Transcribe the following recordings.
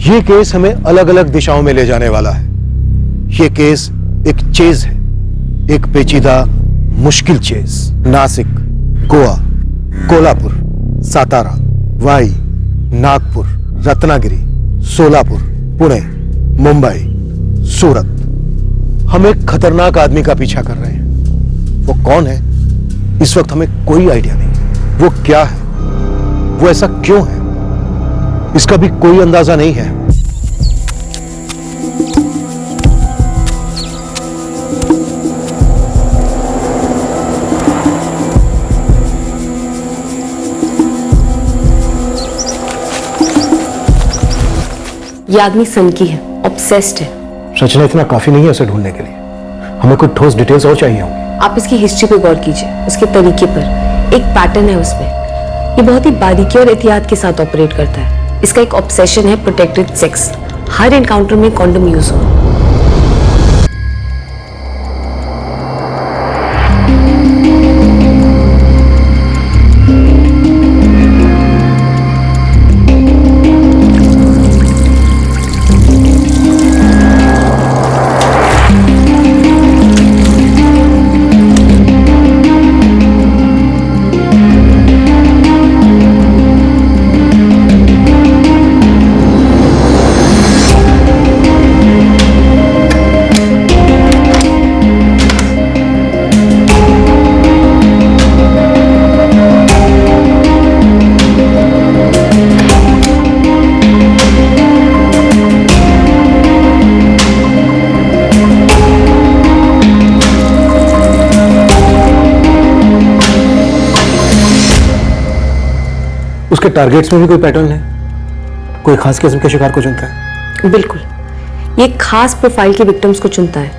ये केस हमें अलग अलग दिशाओं में ले जाने वाला है। ये केस एक चेज है, एक पेचीदा मुश्किल चेज। नासिक, गोवा, कोल्हापुर, सातारा, वाई, नागपुर, रत्नागिरी, सोलापुर, पुणे, मुंबई, सूरत। हम एक खतरनाक आदमी का पीछा कर रहे हैं। वो कौन है इस वक्त हमें कोई आइडिया नहीं। वो क्या है, वो ऐसा क्यों है, इसका भी कोई अंदाजा नहीं है। ये आदमी सनकी है, ऑब्सेस्ड है। रचना इतना काफी नहीं है उसे ढूंढने के लिए, हमें कुछ ठोस डिटेल्स और चाहिए होंगी। आप इसकी हिस्ट्री पे गौर कीजिए, उसके तरीके पर एक पैटर्न है उसमें। ये बहुत ही बारीकी और एहतियात के साथ ऑपरेट करता है। इसका एक ऑब्सेशन है प्रोटेक्टेड सेक्स। हर एनकाउंटर में कॉन्डोम यूज हो। उसके टारगेट्स में भी कोई पैटर्न है? कोई खास किस्म के शिकार को चुनता है? बिल्कुल, ये खास प्रोफाइल के विक्टिम्स को चुनता है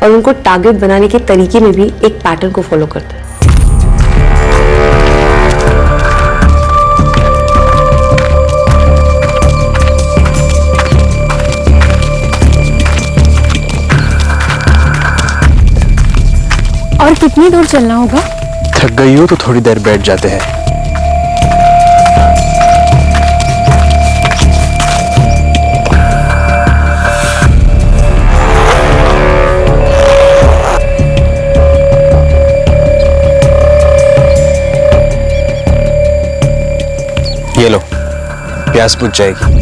और उनको टारगेट बनाने के तरीके में भी एक पैटर्न को फॉलो करता है। और कितनी दूर चलना होगा? थक गई हो तो थोड़ी देर बैठ जाते हैं। ये लो, प्यास बुझ जाएगी।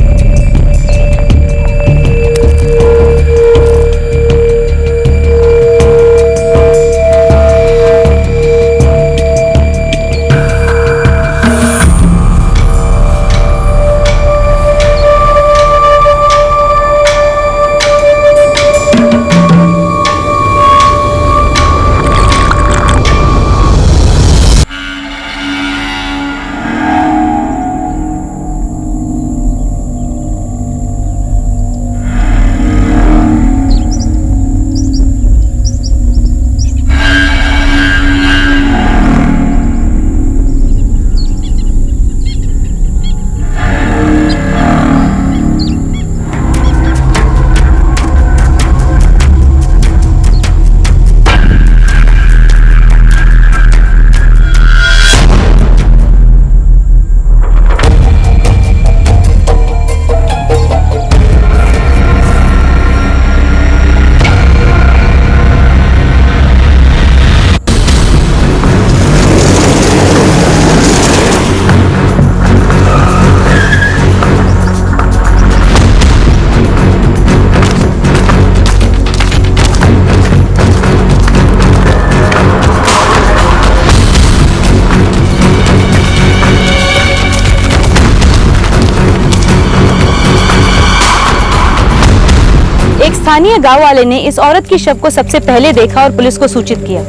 स्थानीय गांव वाले ने इस औरत की शव को सबसे पहले देखा और पुलिस को सूचित किया।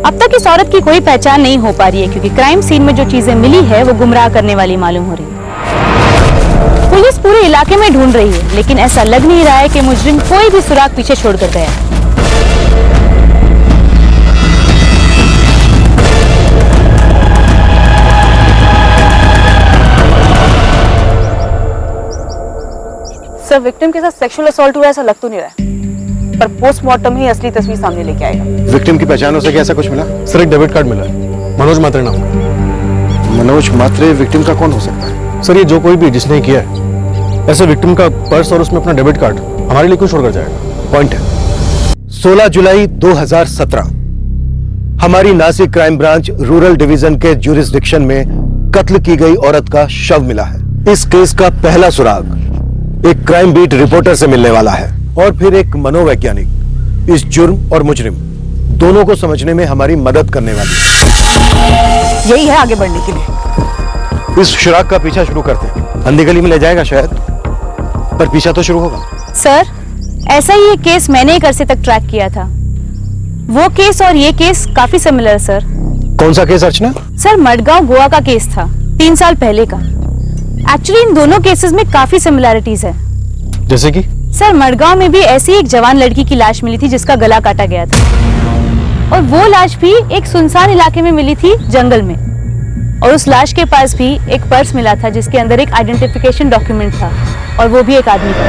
अब तक इस औरत की कोई पहचान नहीं हो पा रही है क्योंकि क्राइम सीन में जो चीजें मिली है वो गुमराह करने वाली मालूम हो रही है। पुलिस पूरे इलाके में ढूंढ रही है लेकिन ऐसा लग नहीं रहा है कि मुजरिम कोई भी सुराग पीछे छोड़कर गया। सर, विक्टिम के साथ सेक्सुअल असॉल्ट हुआ ऐसा लग तो नहीं रहा है, पर पोस्टमार्टम ही असली तस्वीर सामने लेके आएगा। विक्टिम की पहचान हो सके ऐसा कुछ मिला? सर, एक डेबिट कार्ड मिला है, मनोज मात्रे नाम का। मनोज मात्रे विक्टिम का कौन हो सकता है? सर, ये जो कोई भी जिसने किया है ऐसे विक्टिम का पर्स और उसमें अपना डेबिट कार्ड हमारे लिए क्यों छोड़कर जाएगा? पॉइंट है, 16 जुलाई 2017 हमारी Nashik crime branch rural division के ज्यूरिसडिक्शन में कत्ल की गई औरत का शव मिला है। इस केस का पहला सुराग एक क्राइम बीट रिपोर्टर से मिलने वाला है और फिर एक मनोवैज्ञानिक इस जुर्म और मुजरिम दोनों को समझने में हमारी मदद करने वाली है। यही है आगे बढ़ने के लिए। इस सुराग का पीछा शुरू करते हैं। अंधी गली में ले जाएगा शायद, पर पीछा तो शुरू होगा। सर, ऐसा ही एक केस मैंने एक अरसे तक ट्रैक किया था। वो केस और ये केस काफी सिमिलर है सर। कौन सा केस अर्चना? सर, मडगांव गोवा का केस था 3 साल पहले का। एक्चुअली इन दोनों केसेस में काफी सिमिलैरिटीज है। जैसे कि? सर, मडगांव में भी ऐसी एक जवान लड़की की लाश मिली थी जिसका गला काटा गया था, और वो लाश भी एक सुनसान इलाके में मिली थी, जंगल में। और उस लाश के पास भी एक पर्स मिला था जिसके अंदर एक आइडेंटिफिकेशन डॉक्यूमेंट था, और वो भी एक आदमी का।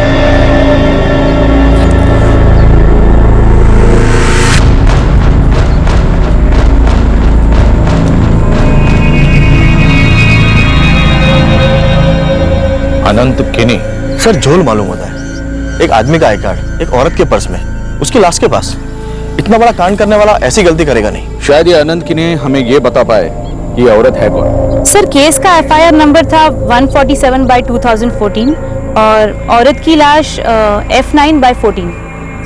अनंत किनी। सर, झोल मालूम होता है। एक आदमी का आई कार्ड एक औरत के पर्स में, उसकी लाश के पास। इतना बड़ा कांड करने वाला ऐसी गलती करेगा नहीं। शायद ये अनंत किनी हमें ये बता पाए ये औरत है कौन। सर, केस का FIR नंबर था 147/2014 और औरत की लाश F9/14।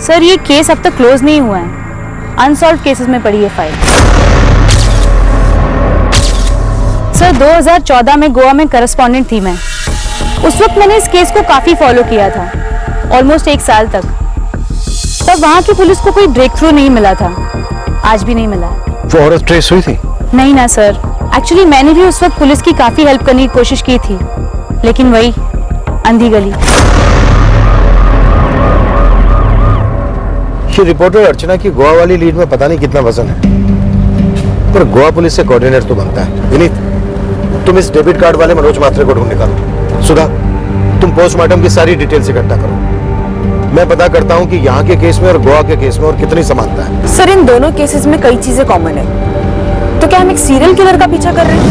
सर, ये केस अब तक क्लोज नहीं हुआ है, अनसॉल्व केसेस में पड़ी है फाइल। सर, 2014 में गोवा में करस्पॉन्डेंट थी मैं। उस वक्त मैंने इस केस को काफी फॉलो किया था, ऑलमोस्ट 1 साल तक। तब वहां की पुलिस को कोई ब्रेक थ्रू नहीं मिला था, आज भी नहीं मिला। वो औरत ट्रेस हुई थी? नहीं ना सर, एक्चुअली मैंने भी उस वक्त पुलिस की काफी हेल्प करने की कोशिश की थी, लेकिन वही अंधी गली। ये रिपोर्टर अर्चना की गोवा वाली लीड में पता नहीं कितना वजन है, पर गोवा पुलिस से कोऑर्डिनेटर तो बनता है। विनीत, तुम इस डेबिट कार्ड वाले मनोज मात्रे को ढूंढ निकालो। सुधा, तुम पोस्टमार्टम की सारी डिटेल्स इकट्ठा करो। मैं पता करता हूं कि यहाँ के केस में और गोवा के केस में और कितनी समानता है। सर, इन दोनों केसेस में कई चीजें कॉमन है। तो क्या हम एक सीरियल किलर का पीछा कर रहे हैं?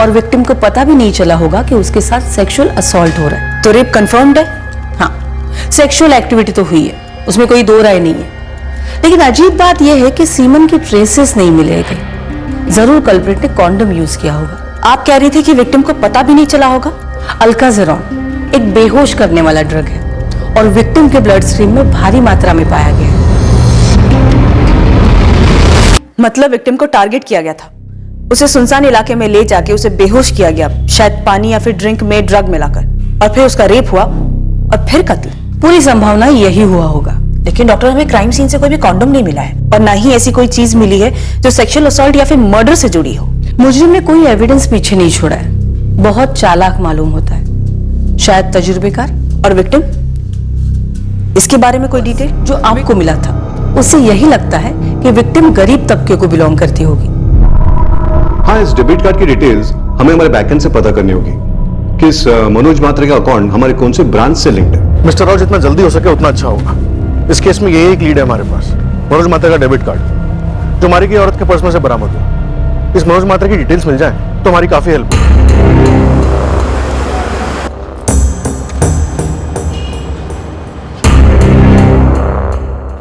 और विक्टिम को पता भी नहीं चला होगा कि उसके साथ सेक्सुअल असॉल्ट हो रहा है। तो रेप कंफर्म्ड है? हाँ, सेक्सुअल एक्टिविटी तो हुई है, उसमें कोई दो राय नहीं है। लेकिन अजीब बात यह है कि सीमन की ट्रेसेस नहीं मिले गए। जरूर कल्प्रिट ने कॉन्डम यूज किया होगा। आप कह रही थी कि विक्टिम को पता भी नहीं चला होगा। अल्काजेरॉन एक बेहोश करने वाला ड्रग है और विक्टिम के ब्लड स्ट्रीम में भारी मात्रा में पाया गया है। मतलब विक्टिम को टारगेट किया गया था, उसे सुनसान इलाके में ले जाके उसे बेहोश किया गया, शायद पानी या फिर ड्रिंक में ड्रग मिलाकर, और फिर उसका रेप हुआ और फिर कत्ल। पूरी संभावना यही हुआ होगा। लेकिन डॉक्टर, हमें क्राइम सीन से कोई भी कॉन्डम नहीं मिला है और ना ही ऐसी कोई चीज मिली है जो सेक्सुअल असॉल्ट या फिर मर्डर से जुड़ी हो। मुजरिम ने कोई एविडेंस पीछे नहीं छोड़ा है, बहुत चालाक मालूम होता है, शायद तजुर्बेकार। और विक्टिम, इसके बारे में कोई डिटेल जो आपको मिला था उससे यही लगता है कि विक्टिम गरीब तबके को बिलोंग करती होगी। हाँ, इस डेबिट कार्ड की डिटेल्स हमें हमारे बैकएंड से पता करनी होगी कि इस मनोज मात्रे का अकाउंट हमारे कौन से ब्रांच से लिंक्ड है। मिस्टर राव, जितना जल्दी हो सके उतना अच्छा होगा। इस केस में यही एक लीड है हमारे पास, मनोज मात्रे का डेबिट कार्ड जो मारी गई औरत के पर्स में से बरामद हुआ। इस मनोज मात्रे की डिटेल्स मिल जाए तो हमारी काफी हेल्प होगी।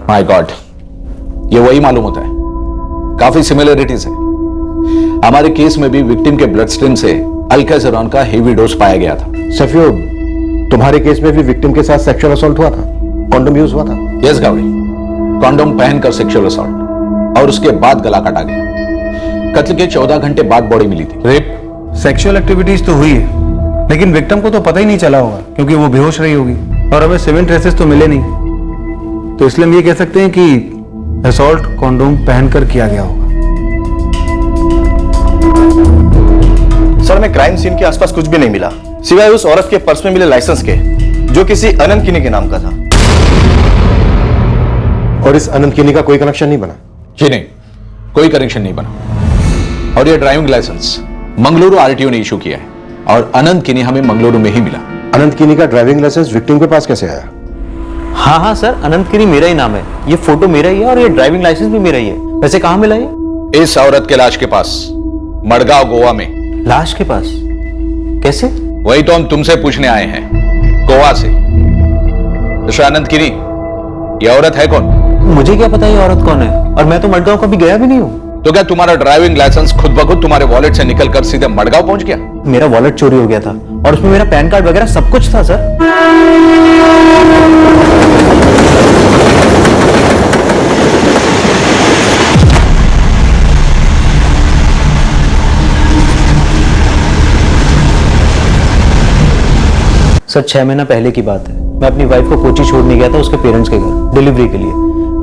माय गॉड, ये वही मालूम होता है, काफी सिमिलरिटीज है। हमारे केस में भी विक्टिम के ब्लड स्ट्रीम से अल्काजेरॉन का हेवी डोज पाया गया था। सफियो, तुम्हारे केस में भी विक्टिम के साथ सेक्सुअल असॉल्ट हुआ था, कॉन्डम यूज हुआ था? यस गावड़ी, कॉन्डम पहनकर सेक्सुअल असॉल्ट और उसके बाद गला काटा गया। कत्ल के 14 घंटे बाद बॉडी मिली थी। रेप सेक्सुअल एक्टिविटीज तो हुई है, लेकिन विक्टिम को तो पता ही नहीं चला होगा क्योंकि वो बेहोश रही होगी और हमें सीमेंट ट्रेसेस तो मिले नहीं। तो इसलिए हम ये कह सकते हैं कि असॉल्ट कॉन्डोम पहनकर किया गया होगा। सर, हमें क्राइम सीन के आसपास कुछ भी नहीं मिला सिवाय उस औरत के पर्स में मिले लाइसेंस के, जो किसी अनंत किनी के नाम का था। और इस अनंत किनी का कोई कनेक्शन नहीं बना? जी नहीं, कोई कनेक्शन नहीं बना। और ये ड्राइविंग लाइसेंस मंगलुरु आरटीओ ने इशू किया है और अनंत किनी हमें मंगलुरु में ही मिला। अनंत किनी का ड्राइविंग लाइसेंस विक्टिम के पास कैसे आया? हाँ हाँ सर, अनंत किनी मेरा ही नाम है, ये फोटो मेरा ही है और ये ड्राइविंग लाइसेंस भी मेरा ही है। वैसे कहां मिला ये? इस औरत के लाश के पास, मडगांव गोवा में। लाश के पास? कैसे? वही तो हम तुमसे पूछने आए हैं, गोवा से। मिस्टर अनंत किनी, ये औरत है कौन? मुझे क्या पता ये औरत कौन है, और मैं तो मडगांव कभी गया भी नहीं हूँ। तो क्या तुम्हारा ड्राइविंग लाइसेंस खुद ब खुद तुम्हारे वॉलेट से निकलकर सीधे मडगांव पहुंच गया? मेरा वॉलेट चोरी हो गया था और उसमें मेरा पैन कार्ड वगैरह सब कुछ था सर। सर 6 महीना पहले की बात है, मैं अपनी वाइफ को कोची छोड़ने गया था उसके पेरेंट्स के घर डिलीवरी के लिए।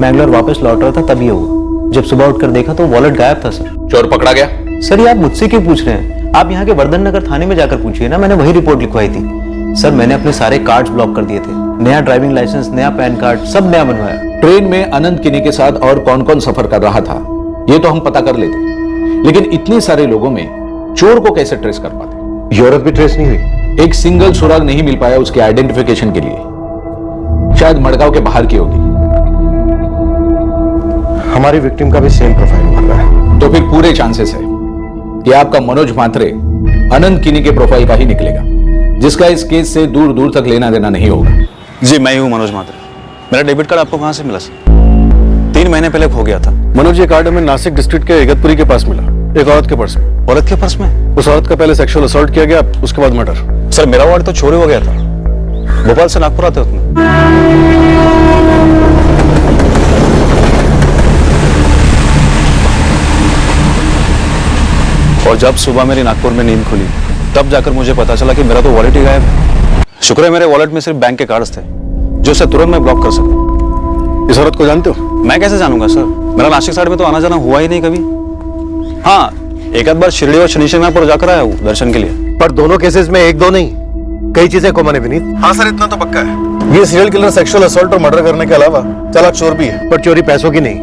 मैंगलोर वापस लौट रहा था तभी हुआ। जब सुबह उठकर देखा तो वॉलेट गायब था सर। चोर पकड़ा गया? सर ये आप मुझसे क्यों पूछ रहे हैं? आप यहाँ के वर्धन नगर थाने में जाकर पूछिए ना, मैंने वही रिपोर्ट लिखवाई थी। सर मैंने अपने सारे कार्ड्स ब्लॉक कर दिए थे, नया ड्राइविंग लाइसेंस, नया पैन कार्ड, सब नया बनवाया। ट्रेन में अनंत किनी के साथ और कौन कौन सफर कर रहा था ये तो हम पता कर लेते, लेकिन इतने सारे लोगों में चोर को कैसे ट्रेस कर पाते? ये औरत भी ट्रेस नहीं हुई? एक सिंगल सुराग नहीं मिल पाया उसके आइडेंटिफिकेशन के लिए। शायद मडगांव के बाहर की होगी। हमारी विक्टिम का भी सेम प्रोफाइल मिल रहा है। तो फिर पूरे चांसेस है कि आपका मनोज मात्रे अनंत किनी के प्रोफाइल का ही निकलेगा, जिसका इस केस से दूर दूर तक लेना देना नहीं होगा। जी, मैं ही हूँ मनोज मात्रे। मेरा डेबिट कार्ड आपको कहां से मिला सर? 3 महीने पहले खो गया था। मनोज, ये कार्ड हमें नासिक डिस्ट्रिक्ट के इगतपुरी के पास मिला, एक औरत के पर्स में। औरत के पर्स में? उस औरत का पहले सेक्सुअल असॉल्ट किया गया, उसके बाद मर्डर। सर मेरा वॉलेट तो चोरी हो गया था, भोपाल से नागपुर आते वक्त में। और जब सुबह मेरी नागपुर में नींद खुली तब जाकर मुझे पता चला कि मेरा तो वॉलेट ही गायब है। शुक्र है मेरे वॉलेट में सिर्फ बैंक के कार्ड्स थे, जो उसे तुरंत मैं ब्लॉक कर सका। इस औरत को जानते हो? मैं कैसे जानूंगा सर, मेरा नासिक साइड में तो आना जाना हुआ ही नहीं कभी। हाँ, एक आध बार शिरडी और शनि शिंगणापुर जाकर आया हूँ दर्शन के लिए। पर दोनों केसेस में एक दो नहीं, कई चीजें कॉमन है विनीत। हाँ सर, इतना तो पक्का है। ये सीरियल किलर सेक्सुअल असॉल्ट और मर्डर करने के अलावा चालाक चोर भी है। पर चोरी पैसों की नहीं,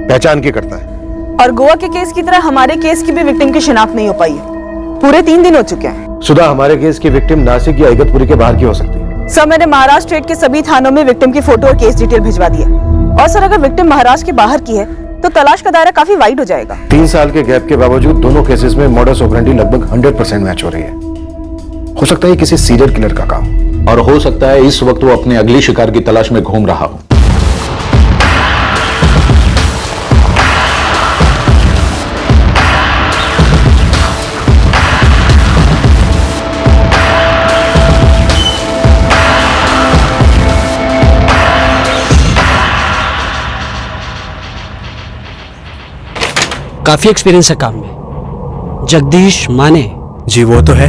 पहचान की करता है। और गोवा के केस की तरह हमारे केस की भी विक्टिम की शिनाख्त नहीं हो पाई है। पूरे 3 दिन हो चुके हैं। सुधा, हमारे केस की विक्टिम नासिक या इगतपुरी के बाहर की हो सकती है। सर मैंने महाराष्ट्र स्टेट के सभी थानों में विक्टिम की फोटो और केस डिटेल भिजवा दी है। और सर अगर विक्टिम महाराष्ट्र के बाहर की है तो तलाश का दायरा काफी वाइड हो जाएगा। 3 साल के गैप के बावजूद दोनों केसेस में मॉडस ऑपरेंडी लगभग 100% मैच हो रही है। हो सकता है किसी सीरियल किलर का काम, और हो सकता है इस वक्त वो अपने अगली शिकार की तलाश में घूम रहा हो। काफी एक्सपीरियंस है काम में। जगदीश माने? जी वो तो है,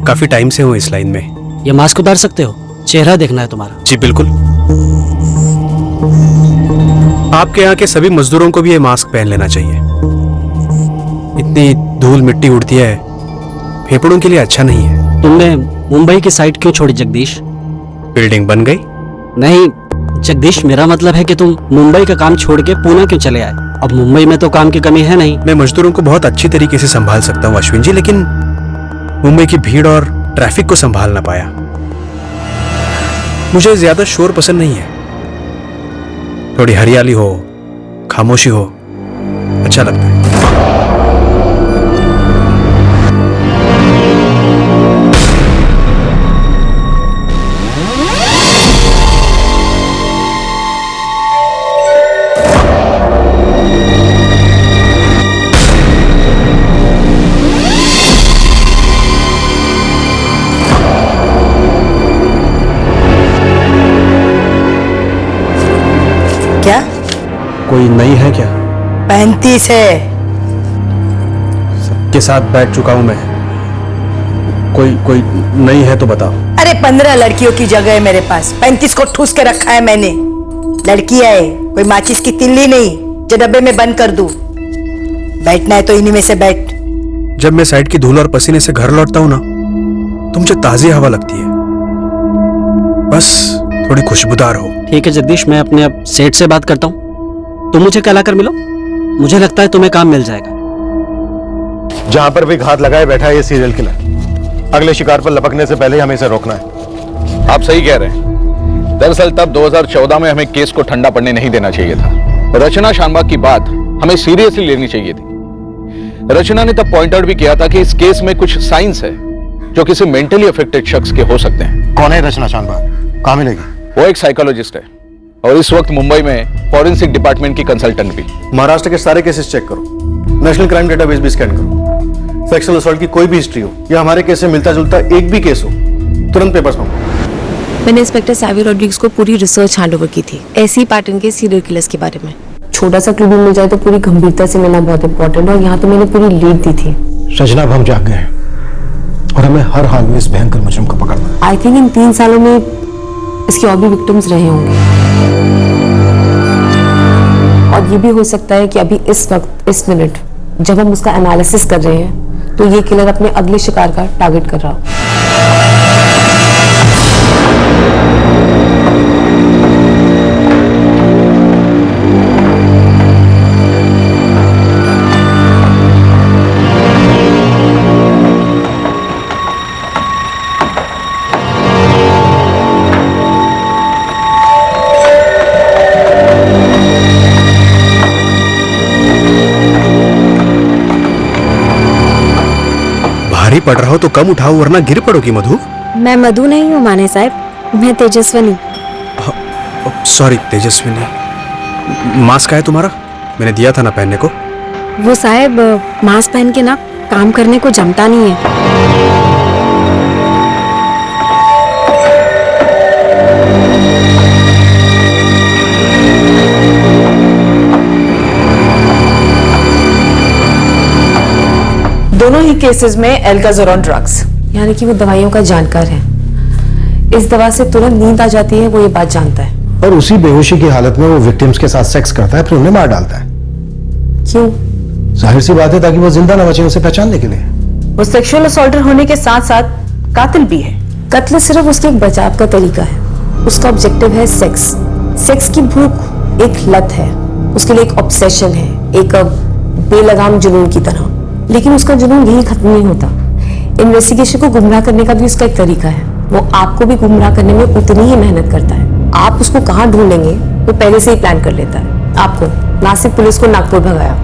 काफी टाइम से हूँ इस लाइन में। ये मास्क उतार सकते हो, चेहरा देखना है तुम्हारा। जी बिल्कुल। आपके यहाँ के सभी मजदूरों को भी ये मास्क पहन लेना चाहिए। इतनी धूल मिट्टी उड़ती है, फेफड़ों के लिए अच्छा नहीं है। तुमने मुंबई की साइट क्यों छोड़ी जगदीश? बिल्डिंग बन गई? नहीं जगदीश, मेरा मतलब है कि तुम मुंबई का काम छोड़ के पुणे क्यों चले आए? अब मुंबई में तो काम की कमी है नहीं। मैं मजदूरों को बहुत अच्छी तरीके से संभाल सकता हूँ अश्विन जी, लेकिन मुंबई की भीड़ और ट्रैफिक को संभाल ना पाया। मुझे ज्यादा शोर पसंद नहीं है, थोड़ी हरियाली हो, खामोशी हो, अच्छा लगता है। क्या कोई नई है क्या? 35 है। सबके साथ बैठ चुका हूं मैं, कोई नई है तो बताओ। अरे 15 लड़कियों की जगह है मेरे पास, 35 को ठूस के रखा है मैंने। लड़की है, कोई माचिस की तिल्ली नहीं जो डब्बे में बंद कर दूं। बैठना है तो इन्हीं में से बैठ। जब मैं साइड की धूल और पसीने से घर लौटता हूं ना, तो मुझे ताजी हवा लगती है, बस थोड़ी खुशबूदार हो। ठीक है जगदीश, मैं अपने अब सेठ से बात करता हूँ, तुम मुझे कल आकर मिलो, मुझे लगता है तुम्हें काम मिल जाएगा। जहां पर भी घात लगाए बैठा है ये सीरियल किलर, अगले शिकार पर लपकने से पहले हमें इसे रोकना है। आप सही कह रहे हैं। दरअसल तब 2014 में हमें केस को ठंडा पड़ने नहीं देना चाहिए था। रचना शानबाग की बात हमें सीरियसली लेनी चाहिए थी। रचना ने तब पॉइंट आउट भी किया था कि इस केस में कुछ साइंस है जो किसी मेंटली अफेक्टेड शख्स के हो सकते हैं। कौन है रचना शानबाग, कहां मिलेगी? वो एक साइकोलॉजिस्ट है और इस वक्त मुंबई में फॉरेंसिक डिपार्टमेंट की कंसल्टेंट भी। महाराष्ट्र के सारे केसेस चेक करो, नेशनल क्राइम डेटाबेस भी स्कैन करो। सेक्सुअल असॉल्ट की कोई भी हिस्ट्री हो या हमारे केस से मिलता जुलता एक भी केस हो, तुरंत पेपर्स मंगाओ। मैंने इंस्पेक्टर सैवी रॉड्रिग्स को पूरी रिसर्च हैंडओवर की थी ऐसी पैटर्न के सीरियल किलर्स के बारे में। छोटा सा क्लू भी मिल जाए तो पूरी गंभीरता से लेना बहुत इंपॉर्टेंट है, और यहाँ तो मैंने पूरी लीड दी थी। रचना, हम जाग गए हैं और हमें हर हाल में इस भयंकर मुजरिम को पकड़ना है। आई थिंक इन 3 सालों में इसके और भी विक्टिम्स रहे होंगे, और ये भी हो सकता है कि अभी इस वक्त इस मिनट जब हम उसका एनालिसिस कर रहे हैं तो ये किलर अपने अगले शिकार का टारगेट कर रहा हो। भारी पड़ रहा हो तो कम उठाओ वरना गिर पड़ोगी मधु। मैं मधु नहीं हूँ माने साहब, मैं तेजस्विनी। सॉरी तेजस्विनी। मास्क है तुम्हारा? मैंने दिया था ना पहनने को। वो साहब मास्क पहन के ना काम करने को जमता नहीं है। दोनों ही केसेस में एल्काजोरॉन ड्रग्स, यानी कि वो दवाइयों का जानकार है। इस दवा से तुरंत नींद आ जाती है, वो ये बात जानता है। और उसी बेहोशी की हालत में वो विक्टिम्स के साथ सेक्स करता है, फिर उन्हें मार डालता है। क्यों? जाहिर सी बात है ताकि वो जिंदा न बचे, उसे पहचानने के लिए। वो सेक्सुअल असॉल्टर होने के साथ साथ कातिल भी है। कत्ल सिर्फ उसके एक बचाव का तरीका है। उसका ऑब्जेक्टिव है सेक्स। सेक्स की भूख एक लत है, उसके लिए एक ऑब्सेशन है, एक बेलगाम जुनून की तरह। लेकिन उसका जुनून यही खत्म नहीं होता। इन्वेस्टिगेशन को गुमराह करने का भी उसका एक तरीका है। वो आपको भी गुमराह करने में उतनी ही मेहनत करता है। आप उसको कहाँ ढूंढेंगे वो पहले से ही प्लान कर लेता है। आपको नासिक पुलिस को नागपुर भगाया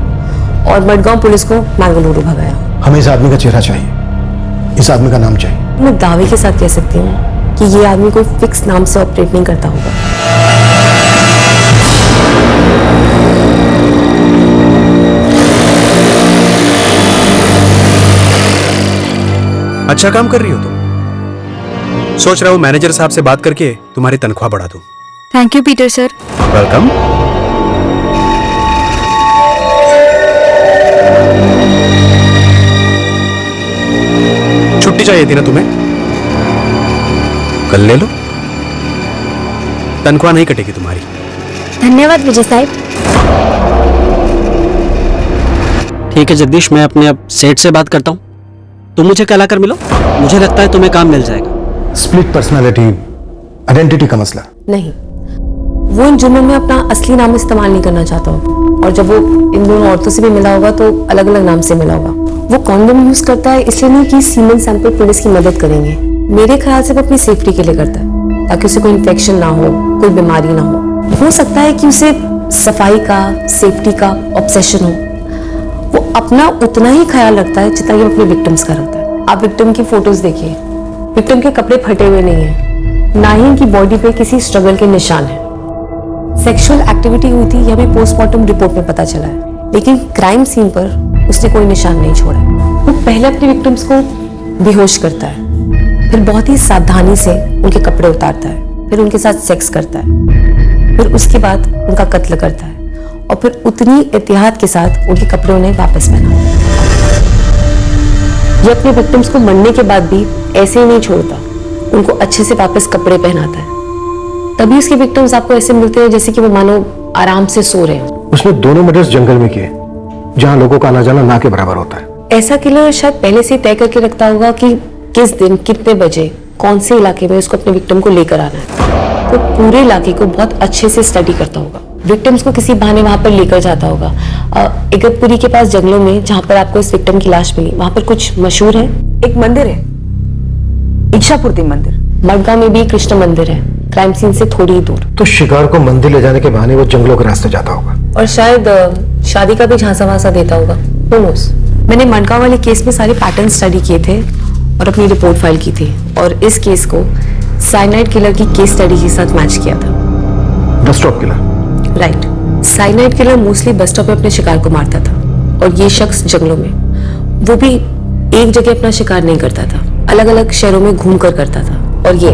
और मडगांव पुलिस को मैंगलुरु भगाया। हमें इस आदमी का चेहरा चाहिए, इस आदमी का नाम चाहिए। मैं दावे के साथ कह सकती हूँ कि ये आदमी कोई फिक्स नाम से ऑपरेट नहीं करता होगा। अच्छा काम कर रही हो तुम। सोच रहा हूँ मैनेजर साहब से बात करके तुम्हारी तनख्वाह बढ़ा दूं। Thank you Peter sir. Welcome. छुट्टी चाहिए थी ना तुम्हें? कल ले लो, तनख्वाह नहीं कटेगी तुम्हारी। धन्यवाद विजय साहब। ठीक है जगदीश, मैं अपने अब सेठ से बात करता हूँ, तुम मुझे कल आकर मिलो, मुझे लगता है तुम्हें काम मिल जाएगा। स्प्लिट पर्सनालिटी, आइडेंटिटी का मसला नहीं, वो इन जुर्मों में अपना असली नाम इस्तेमाल नहीं करना चाहता होगा, और जब वो इन दोनों औरतों से भी मिला होगा तो अलग अलग नाम से मिला होगा। वो कॉन्डोम यूज करता है इसलिए नहीं कि सीमेन सैंपल पुलिस की मदद करेंगे। मेरे ख्याल से वो अपनी सेफ्टी के लिए करता है, ताकि उसे कोई इन्फेक्शन ना हो, कोई बीमारी ना हो सकता है कि उसे सफाई का, सेफ्टी का ऑब्सेशन हो। वो अपना उतना ही ख्याल रखता है जितना कि अपने विक्टिम्स का रखता है। आप विक्टिम की फोटोज देखिए, विक्टिम के कपड़े फटे हुए नहीं है, ना ही इनकी बॉडी पे किसी स्ट्रगल के निशान है। सेक्सुअल एक्टिविटी हुई थी, यह भी पोस्टमार्टम रिपोर्ट में पता चला है, लेकिन क्राइम सीन पर उसने कोई निशान नहीं छोड़ा। वो पहले अपने विक्टिम्स को बेहोश करता है, फिर बहुत ही सावधानी से उनके कपड़े उतारता है, फिर उनके साथ सेक्स करता है, फिर उसके बाद उनका कत्ल करता है, और फिर उतनी एहतियात के साथ उनके कपड़े उन्हें वापस पहनाता है। ये अपने विक्टिम्स को मरने के बाद भी ऐसे ही नहीं छोड़ता, उनको अच्छे से वापस कपड़े पहनाता है। तभी उसके विक्टिम्स आपको ऐसे मिलते हैं जैसे कि वो मानो आराम से सो रहे हैं। उसने दोनों मर्डर्स जंगल में किए, जहां लोगों का आना जाना ना के बराबर होता है। ऐसा किलर शायद पहले से ही तय करके रखता होगा कि किस दिन कितने बजे कौन से इलाके में उसको अपने विक्टिम को लेकर आना है। तो पूरे इलाके को बहुत अच्छे से स्टडी करता होगा, विक्टिम्स को किसी बहाने वहां पर लेकर जाता होगा। इगतपुरी के पास जंगलों में जहां पर आपको इस विक्टिम की लाश मिली, वहां पर कुछ मशहूर है। एक मंदिर है, इच्छापूर्ति मंदिर। मडगांव में भी कृष्ण मंदिर है, क्राइम सीन से थोड़ी ही दूर। तो शिकार को मंदिर ले जाने के बहाने वो जंगलों के रास्ते जाता होगा और शायद शादी का भी झांसा वासा देता होगा। Who knows? मैंने मडगांव वाले केस में सारे पैटर्न स्टडी किए थे और अपनी रिपोर्ट फाइल की थी, और इस केस को साइनाइड किलर की केस स्टडी के साथ मैच किया था। Bus stop killer. Right. Cyanide killer mostly bus stop पे अपने शिकार को मारता था, और ये शख्स जंगलों में, वो भी एक जगह अपना शिकार नहीं करता था, अलग अलग शहरों में घूम कर करता था। और ये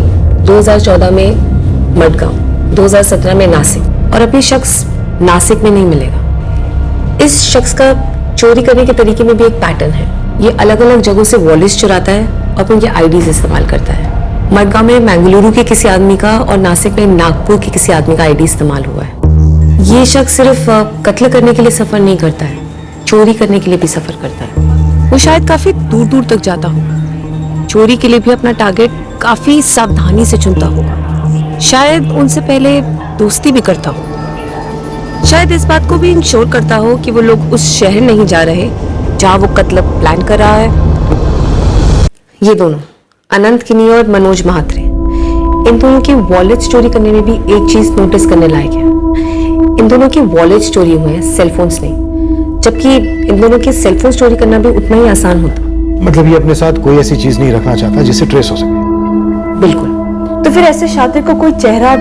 2014 में मडगांव, 2017 में नासिक, और अभी शख्स नासिक में नहीं मिलेगा। इस शख्स का चोरी करने के तरीके में भी एक पैटर्न है। ये अलग अलग जगहों से वॉलेट्स चुराता है और उनके आईडीज इस्तेमाल करता है। मडगांव में मंगलुरु के किसी आदमी का और नासिक में नागपुर के किसी आदमी का आईडी इस्तेमाल हुआ है। ये शख्स सिर्फ कत्ल करने के लिए सफर नहीं करता है, चोरी करने के लिए भी सफर करता है। वो शायद काफी दूर दूर तक जाता होगा, चोरी के लिए भी अपना टारगेट काफी सावधानी से चुनता होगा, शायद उनसे पहले दोस्ती भी करता हो, शायद इस बात को भी इंश्योर करता हो कि वो लोग उस शहर नहीं जा रहे जहां वो कत्ल प्लान कर रहा है। ये दोनों अनंत किनी और मनोज महात्रे, इन दोनों की वॉलेट्स चोरी करने में भी एक चीज नोटिस करने लायक है। इन दोनों के वॉलेट्स चोरी हुए हैं, सेलफोन्स नहीं, जबकि इन दोनों के सेलफोन्स चोरी करना भी उतना ही आसान होता। मतलब ये अपने साथ कोई ऐसी चीज नहीं रखना चाहता जिससे ट्रेस हो सके। बिल्कुल। तो फिर ऐसे शातिर को कोई चेहरा,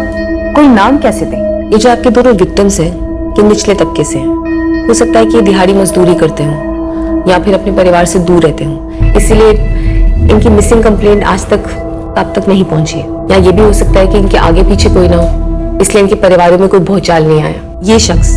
कोई नाम कैसे दें? ये जो आपके दोनों विक्टिम्स हैं, ये निचले तबके से हैं। हो सकता है कि ये दिहाड़ी मजदूरी करते हों या फिर अपने परिवार से दूर रहते हों, इसीलिए इनकी मिसिंग कंप्लेंट आज तक आप तक नहीं पहुंची है। या ये भी हो सकता है कि इनके आगे पीछे कोई ना हो, इसलिए इनके परिवारों में कोई भूचाल नहीं आया। ये शख्स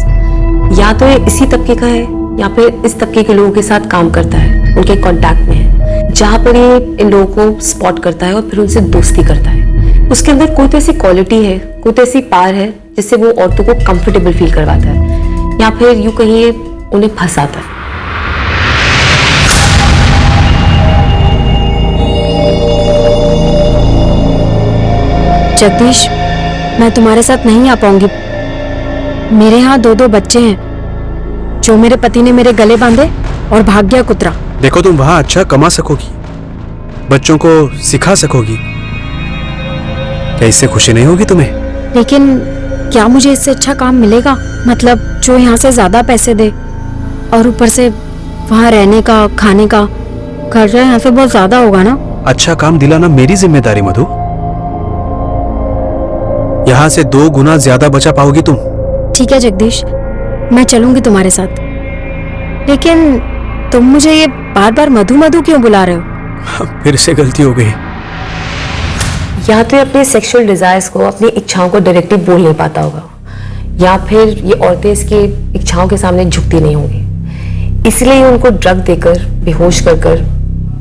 या तो ये इसी तबके का है या फिर इस तबके के लोगों के साथ काम करता है, उनके कांटेक्ट में है, जहां पर ये इन लोगों को स्पॉट करता है और फिर उनसे दोस्ती करता है। उसके अंदर कोई तो ऐसी क्वालिटी है, कोई तो ऐसी पार है जिससे वो औरतों को कंफर्टेबल फील करवाता है, या फिर यूं कहिए उन्हें फंसाता है। जगदीश, मैं तुम्हारे साथ नहीं आ पाऊंगी। मेरे यहाँ 2 बच्चे हैं जो मेरे पति ने मेरे गले बांधे और भाग गया कुतरा। देखो, तुम वहां अच्छा कमा सकोगी, बच्चों को सिखा सकोगी, क्या इससे खुशी नहीं होगी तुम्हें? लेकिन क्या मुझे इससे अच्छा काम मिलेगा? मतलब जो यहाँ से ज्यादा पैसे दे, और ऊपर से वहाँ रहने का, खाने का खर्चा यहाँ से बहुत ज्यादा होगा ना। अच्छा काम दिलाना मेरी जिम्मेदारी मधु। यहाँ से 2 गुना ज्यादा बचा पाओगी तुम। ठीक है जगदीश, मैं चलूंगी तुम्हारे साथ, लेकिन तुम मुझे ये बार बार मधु मधु क्यों बुला रहे हो? फिर से गलती हो गई। या तो ये अपने सेक्सुअल डिजायर्स को, अपनी इच्छाओं को डायरेक्टली बोल नहीं पाता होगा, या फिर ये औरतें इसकी इच्छाओं के सामने झुकती नहीं होंगी, इसलिए उनको ड्रग देकर, बेहोश कर कर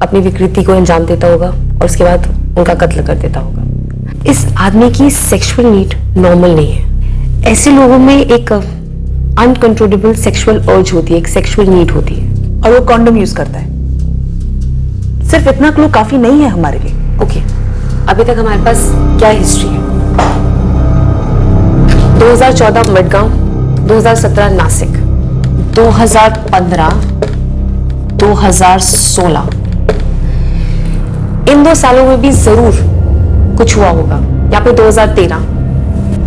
अपनी विकृति को अंजाम देता होगा और उसके बाद उनका कत्ल कर देता होगा। इस आदमी की सेक्सुअल नीड नॉर्मल नहीं है। ऐसे लोगों में एक अनकंट्रोलेबल सेक्सुअल अर्ज होती है, एक सेक्सुअल नीड होती है, और वो कॉन्डोम यूज करता है। सिर्फ इतना क्लू काफी नहीं है हमारे लिए। ओके, अभी तक हमारे पास क्या हिस्ट्री है? 2014 मडगांव, 2017 नासिक, 2015, 2016, इन 2 सालों में भी जरूर कुछ हुआ होगा, या फिर 2013,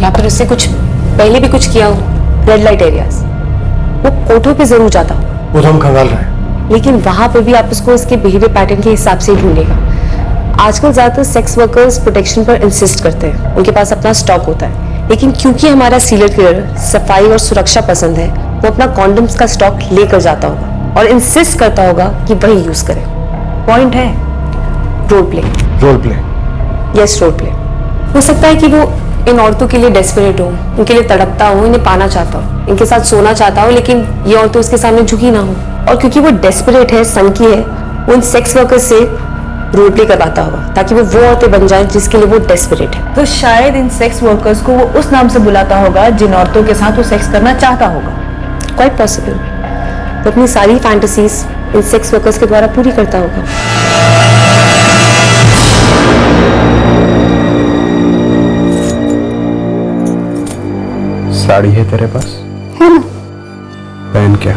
या फिर उससे कुछ पहले भी कुछ किया हो। रेड लाइट एरियाज, वो कोठों पे जरूर जाता हो, वो तो हम खंगाल रहे हैं, लेकिन वहां पर भी आप उसको उसके बिहेवियर पैटर्न के हिसाब से ढूंढेगा। आजकल ज्यादातर सेक्स वर्कर्स प्रोटेक्शन पर इंसिस्ट करते हैं, उनके पास अपना स्टॉक होता है, लेकिन क्योंकि हमारा सीरियल किलर सफाई और सुरक्षा पसंद है, वो अपना कॉन्डम्स का स्टॉक लेकर जाता होगा और इंसिस्ट करता होगा कि वही यूज करे। पॉइंट है role play. Role play? Yes, role play. हो सकता है कि वो इन औरतों के लिए डेस्परेट हो, उनके लिए तड़पता हो, इन्हें पाना चाहता हो, इनके साथ सोना चाहता हो, लेकिन ये औरतें उसके सामने झुकी ना हो, और क्योंकि वो डेस्परेट है, सनकी है, वो इन सेक्स वर्कर्स से रोल प्ले करवाता होगा ताकि वो औरतें बन जाएं जिसके लिए वो डेस्परेट है। तो शायद इन सेक्स वर्कर्स को वो उस नाम से बुलाता होगा जिन औरतों के साथ वो सेक्स करना चाहता होगा। Quite possible. वो अपनी सारी फैंटेसीज इन सेक्स वर्कर्स के द्वारा पूरी करता होगा। साड़ी है तेरे पास? है ना। पहन क्या?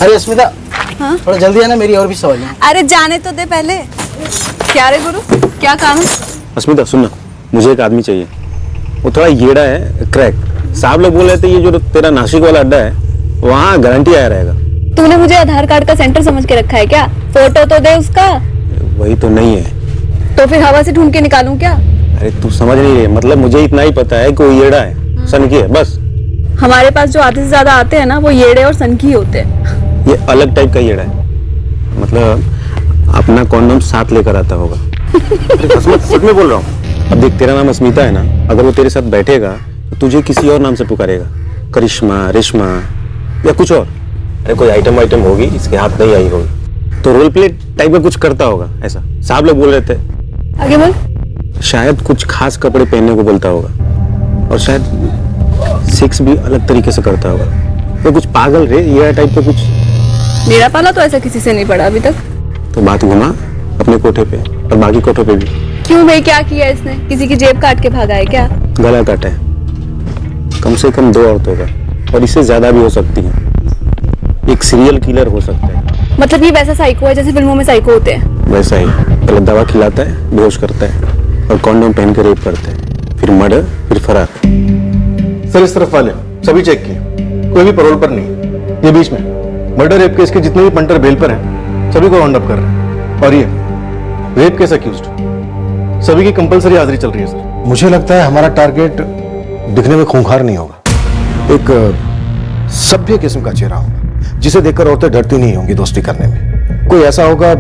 अरे अस्मिता, थोड़ा जल्दी आना, मेरी और भी सवाल है। अरे जाने तो दे पहले। क्या रे गुरु, क्या काम है? अस्मिता सुनना, मुझे एक आदमी चाहिए। वो थोड़ा येड़ा है, क्रैक। साहब लोग बोल रहे थे ये जो तेरा नासिक वाला अड्डा है वहाँ गारंटी आया रहेगा। तूने मुझे आधार कार्ड का सेंटर समझ के रखा है क्या? फोटो तो दे उसका। वही तो नहीं है। तो फिर हवा से ढूंढ के निकालूं क्या? अरे तू समझ नहीं रही, मतलब मुझे इतना ही पता है कि वो येड़ा है, सनकी है, बस। हमारे पास जो आधे से ज्यादा आते हैं ना, वो येड़े और सनकी होते हैं। ये अलग टाइप का येड़ा है, मतलब अपना कॉन्डोम साथ लेकर आता होगा। सच में बोल रहा हूँ। अब देख, तेरा नाम अस्मिता है ना, अगर वो तेरे साथ बैठेगा तो तुझे किसी और नाम से पुकारेगा, करिश्मा, रेशमा या कुछ और। अरे कोई आइटम होगी, इसके हाथ नहीं आई होगी, तो रोल प्ले टाइप का कुछ करता होगा ऐसा। साहब लोग बोल रहे थे। आगे बोल। शायद कुछ खास कपड़े पहनने को बोलता होगा, और शायद सेक्स भी अलग तरीके से करता होगा। तो कुछ पागल रे, ये टाइप का कुछ। मेरा पाला तो ऐसा किसी से नहीं पड़ा अभी तक। तो बात घुमा अपने कोठे पे और बाकी कोठों पे भी। क्यों भाई, क्या किया इसने? किसी की जेब काट के भागा है क्या? गला काटा है। कम से कम 2 औरतों का, और इससे ज्यादा भी हो सकती है। एक सीरियल किलर हो सकता है। मतलब ये वैसा साइको है जैसे फिल्मों में साइको होते हैं? वैसा ही। पहले दवा खिलाता है, बेहोश करता है, और कॉन्डोम पहन के रेप करता है, फिर मर्डर, फिर फरार। सर इस तरफ वाले सभी चेक किए, कोई भी पैरोल पर नहीं। ये बीच में मर्डर रेप केस के जितने भी पंटर बेल पर हैं सभी को राउंड अप कर रहे हैं, और ये रेप केस अक्यूज्ड सभी की कंपलसरी हाजिरी चल रही है सर। मुझे लगता है हमारा टारगेट दिखने में खूंखार नहीं होगा, एक सभ्य किस्म का चेहरा होगा जिसे देखकर औरतें डरती नहीं होंगी दोस्ती करने में। कोई ऐसा होगा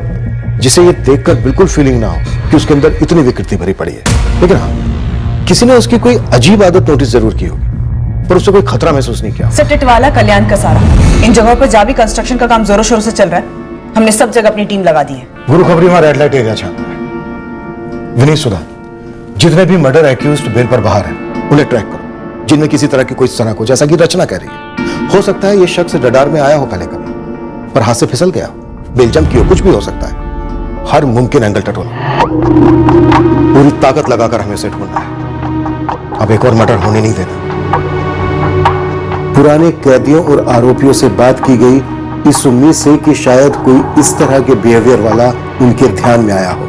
जिसे ये देखकर बिल्कुल फीलिंग ना हो कि उसके अंदर इतनी विकृति भरी पड़ी है, लेकिन हाँ, किसी ने उसकी कोई अजीब आदत नोटिस जरूर की होगी, पर उससे कोई खतरा महसूस नहीं किया। सर टिटवाला, कल्याण का सारा, इन जगहों पर जावी कंस्ट्रक्शन का काम जोरों शोरों से चल रहा है। हमने सब जगह अपनी टीम लगा दी है। गुरु खबरी वहां रेड लाइट एरिया चाहता है। विनीत सुधा, जितने भी मर्डर एक्यूज्ड बेल पर बाहर हैं उन्हें ट्रैक करो, जिनमें किसी तरह की कोई सनक हो, जैसा कि रचना कह रही है। हो सकता है ये शख्स रडार में आया हो पहले कभी, पर हाथ से फिसल गया हो, बेल जंप की हो, कुछ भी हो सकता है। हर मुमकिन एंगल टटोला, पूरी ताकत लगाकर हमें इसे ढूंढना है। अब एक और मर्डर होने नहीं देना। पुराने कैदियों और आरोपियों से बात की गई इस उम्मीद से कि शायद कोई इस तरह के बिहेवियर वाला उनके ध्यान में आया हो।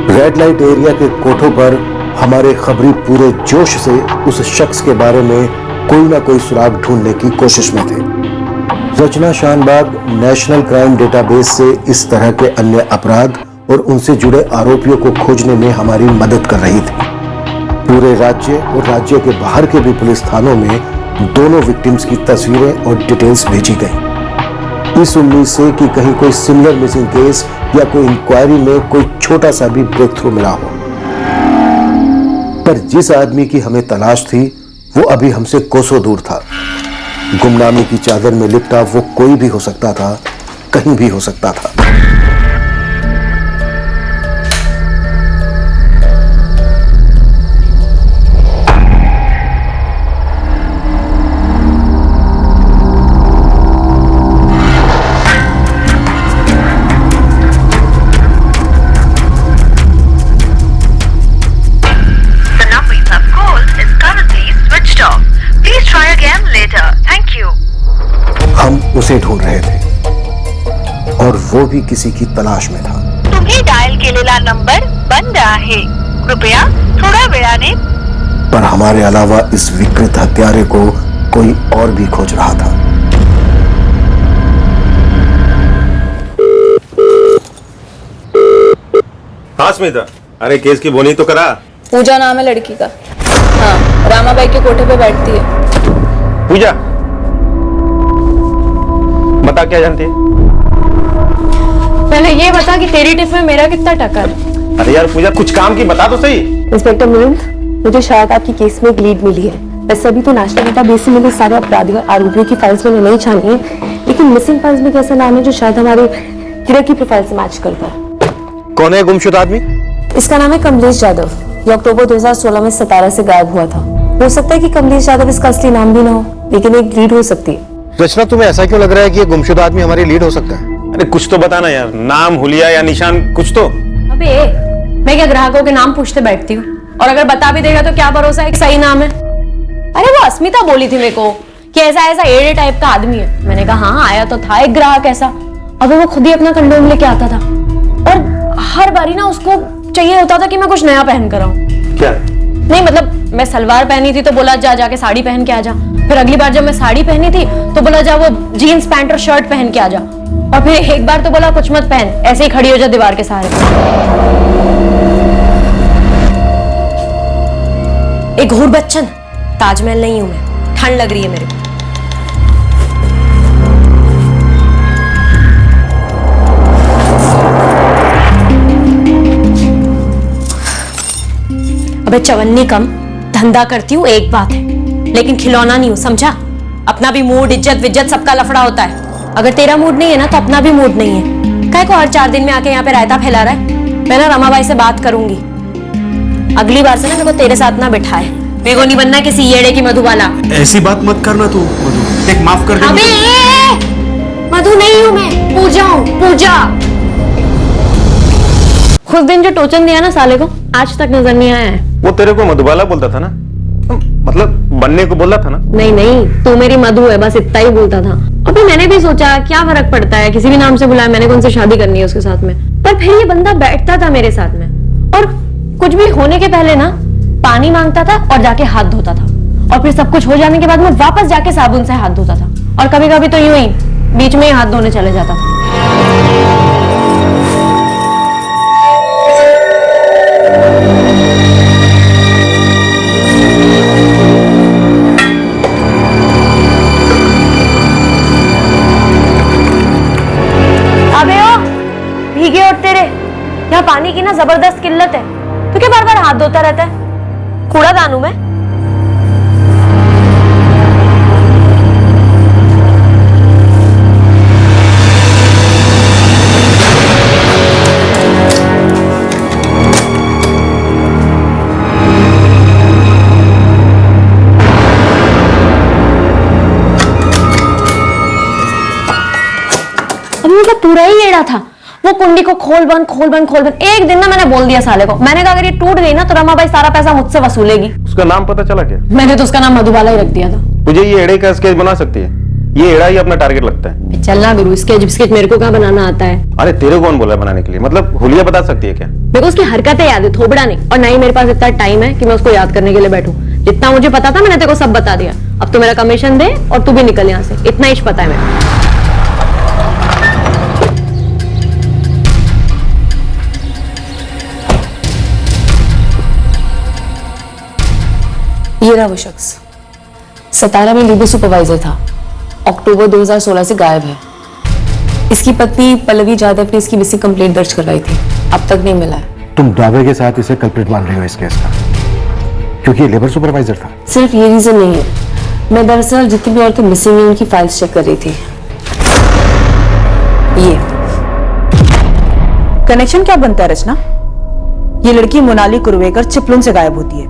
रेड लाइट एरिया के कोठों पर हमारे खबरी पूरे जोश से उस शख्स के बारे में कोई ना कोई सुराग ढूंढने की कोशिश में थे। रचना शानबाग नेशनल क्राइम डेटाबेस से इस तरह के अन्य अपराध और उनसे जुड़े आरोपियों को खोजने में हमारी मदद कर रही थी। पूरे राज्य और राज्य के बाहर के भी पुलिस थानों में दोनों विक्टिम्स की तस्वीरें और डिटेल्स भेजी गई, इस उम्मीद से कि कहीं कोई सिमिलर मिसिंग केस या कोई इंक्वायरी में कोई छोटा सा भी ब्रेक थ्रू मिला हो। पर जिस आदमी की हमें तलाश थी वो अभी हमसे कोसों दूर था। गुमनामी की चादर में लिपटा वो कोई भी हो सकता था, कहीं भी हो सकता था। The number you have called is currently इसे ढूंढ रहे थे और वो भी किसी की तलाश में था। तुम्ही डायल केलेला नंबर बंद आहे, कृपया थोड्या वेळाने। पर हमारे अलावा इस विकृत हत्यारे को कोई और भी खोज रहा था। हाँ स्मिता, अरे केस की बोनी तो करा। पूजा नाम है लड़की का। हाँ, रामाबाई के कोठे पे बैठती है। पूजा, बता क्या जानती है? पहले ये बता कि तेरी टिप में मेरा कितना टक्कर है? अरे यार पूजा, कुछ काम की बता तो सही। इंस्पेक्टर मिलिंद, मुझे शायद आपकी केस में एक लीड मिली है। वैसे अभी तो नेशनल डेटाबेस से मिले सारे अपराधियों और आरोपियों की फाइल्स मैंने नहीं छानी है, लेकिन मिसिंग फाइल्स में एक ऐसा नाम है जो शायद हमारे हीरा की प्रोफाइल से मैच करता है। कौन है गुमशुदा आदमी? इसका नाम है कमलेश यादव। ये अक्टूबर 2016 में सतारा से गायब हुआ था। हो सकता है कि कमलेश यादव इसका असली नाम भी ना हो, लेकिन एक लीड हो सकती है। रचना, तुम्हें ऐसा क्यों लग रहा है कि ये गुमशुदा आदमी हमारी लीड हो सकता है? अरे कुछ तो बताना यार, नाम, हुलिया या निशान, कुछ तो। अबे मैं क्या ग्राहकों के नाम पूछते बैठती हूँ? और अगर बता भी देगा तो क्या भरोसा एक सही नाम है? अरे वो अस्मिता बोली थी मेरे को कि ऐसा ऐसा एडे टाइप का आदमी है। मैंने कहा हाँ, आया तो था एक ग्राहक ऐसा। अबे वो खुद ही अपना कंडोम लेके आता था और हर बारी ना उसको चाहिए होता था कि मैं कुछ नया पहन कर आऊं। क्या? नहीं मतलब मैं सलवार पहनी थी तो बोला जा जाके साड़ी पहन के आ जा। फिर अगली बार जब मैं साड़ी पहनी थी तो बोला जा वो जीन्स पैंट और शर्ट पहन के आ जा। और फिर एक बार तो बोला कुछ मत पहन, ऐसे ही खड़ी हो जा दीवार के सहारे। एक घूर बच्चन, ताजमहल नहीं हूं मैं, ठंड लग रही है मेरे को। अबे चवन्नी कम, धंधा करती हूँ एक बात है, लेकिन खिलौना नहीं हूँ, समझा? अपना भी मूड, इज्जत विज्जत सबका लफड़ा होता है। अगर तेरा मूड नहीं है ना तो अपना भी मूड नहीं है। काहे को हर 4 दिन में आके यहाँ पे रायता फैला रहा है? मैं ना रमाबाई से बात करूंगी, अगली बार से ना मेरे को तेरे साथ ना बिठाए। मेरे को नहीं बनना किसी येड़े की मधुबाला। ऐसी बात मत करना तू मधु, देख माफ कर दे। अबे मधु नहीं हूँ मैं, पूजा हूँ, पूजा। खुद दिन जो टोचन दिया ना साले को, आज तक नजर नहीं आया है। वो तेरे को मधुबाला बोलता था ना, मतलब बनने को बोला था ना? नहीं नहीं, तू मेरी मधु है, बस इतना ही बोलता था। अभी मैंने भी सोचा क्या फर्क पड़ता है, किसी भी नाम से बुलाया, मैंने कौन सी शादी करनी है उसके साथ में। पर फिर ये बंदा बैठता था मेरे साथ में और कुछ भी होने के पहले ना पानी मांगता था और जाके हाथ धोता था, और फिर सब कुछ हो जाने के बाद में वापस जाके साबुन से हाथ धोता था, और कभी कभी तो यूं ही बीच में ही हाथ धोने चले जाता था। अबे ओ भीगे उठते रहे, यहाँ पानी की ना जबरदस्त किल्लत है। तो क्या बार बार हाथ धोता रहता है? कूड़ा दानू मैं? अभी तो पूरा ही एड़ा था। वो कुंडी को खोल बंद खोल बंद खोल बंद। एक दिन ना मैंने बोल दिया साले को, मैंने कहा अगर ये टूट गई ना तो रमाबाई सारा पैसा मुझसे वसूलेगी। उसका नाम पता चला क्या? मैंने तो उसका नाम मधुबाला ही रख दिया था। मुझे ये एड़े का स्केच बना सकती है? ये एड़ा ही अपना टारगेट लगता है। चलना गुरु, स्केच बिस्केच मेरे को क्या बनाना आता है? अरे तेरे कौन बोला बनाने के लिए? मतलब हुलिया बता सकती है क्या? मेरे को उसकी हरकतें याद है, थोबड़ा नहीं। और ना ही मेरे पास इतना टाइम है कि मैं उसको याद करने के लिए बैठूं। जितना मुझे पता था मैंने तेरे को सब बता दिया। अब तो मेरा कमीशन दे और तू भी निकल यहाँ से, इतना ही पता है मेरे। ये रहा वो शख्स, सतारा में लीगल सुपरवाइजर था, अक्टूबर 2016 से गायब है। इसकी पत्नी पल्लवी यादव ने इसकी मिसिंग कंप्लेंट दर्ज करवाई थी, अब तक नहीं मिला है। तुम दावे के साथ इसे कल्प्रिट मान रही हो इस केस का, क्योंकि ये लेबर सुपरवाइजर था? सिर्फ ये रीजन नहीं है, मैं दरअसल जितनी भी औरतें मिसिंग हैं उनकी फाइल्स चेक कर रही थी। ये कनेक्शन क्या बनता है रचना? ये लड़की मोनाली कुरवेकर चिपलून से गायब होती है,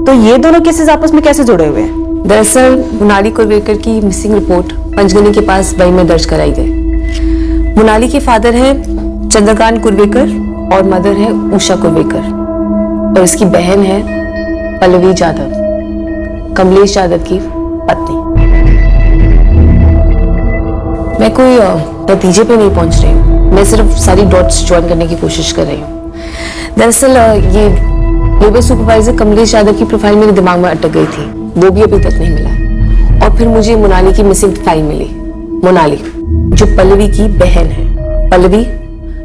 तो ये दोनों केसेस आपस में कैसे जुड़े हुए हैं? दरअसल मोनाली कुरवेकर की मिसिंग रिपोर्ट पंचगनी के पास वही में दर्ज कराई गई। मोनाली के फादर है चंद्रकांत कुरवेकर और मदर है उषा कुरवेकर, और इसकी बहन है पल्लवी यादव, कमलेश यादव की पत्नी। मैं कोई नतीजे पे नहीं पहुंच रही हूँ, मैं सिर्फ सारी डॉट्स ज्वाइन करने की कोशिश कर रही हूँ। दरअसल ये लेबर सुपरवाइजर कमलेश यादव की प्रोफाइल मेरे दिमाग में अटक गई थी, वो भी अभी तक नहीं मिला है। और फिर मुझे मोनाली की मिसिंग फाइल मिली। मोनाली जो पल्लवी की बहन है, पल्लवी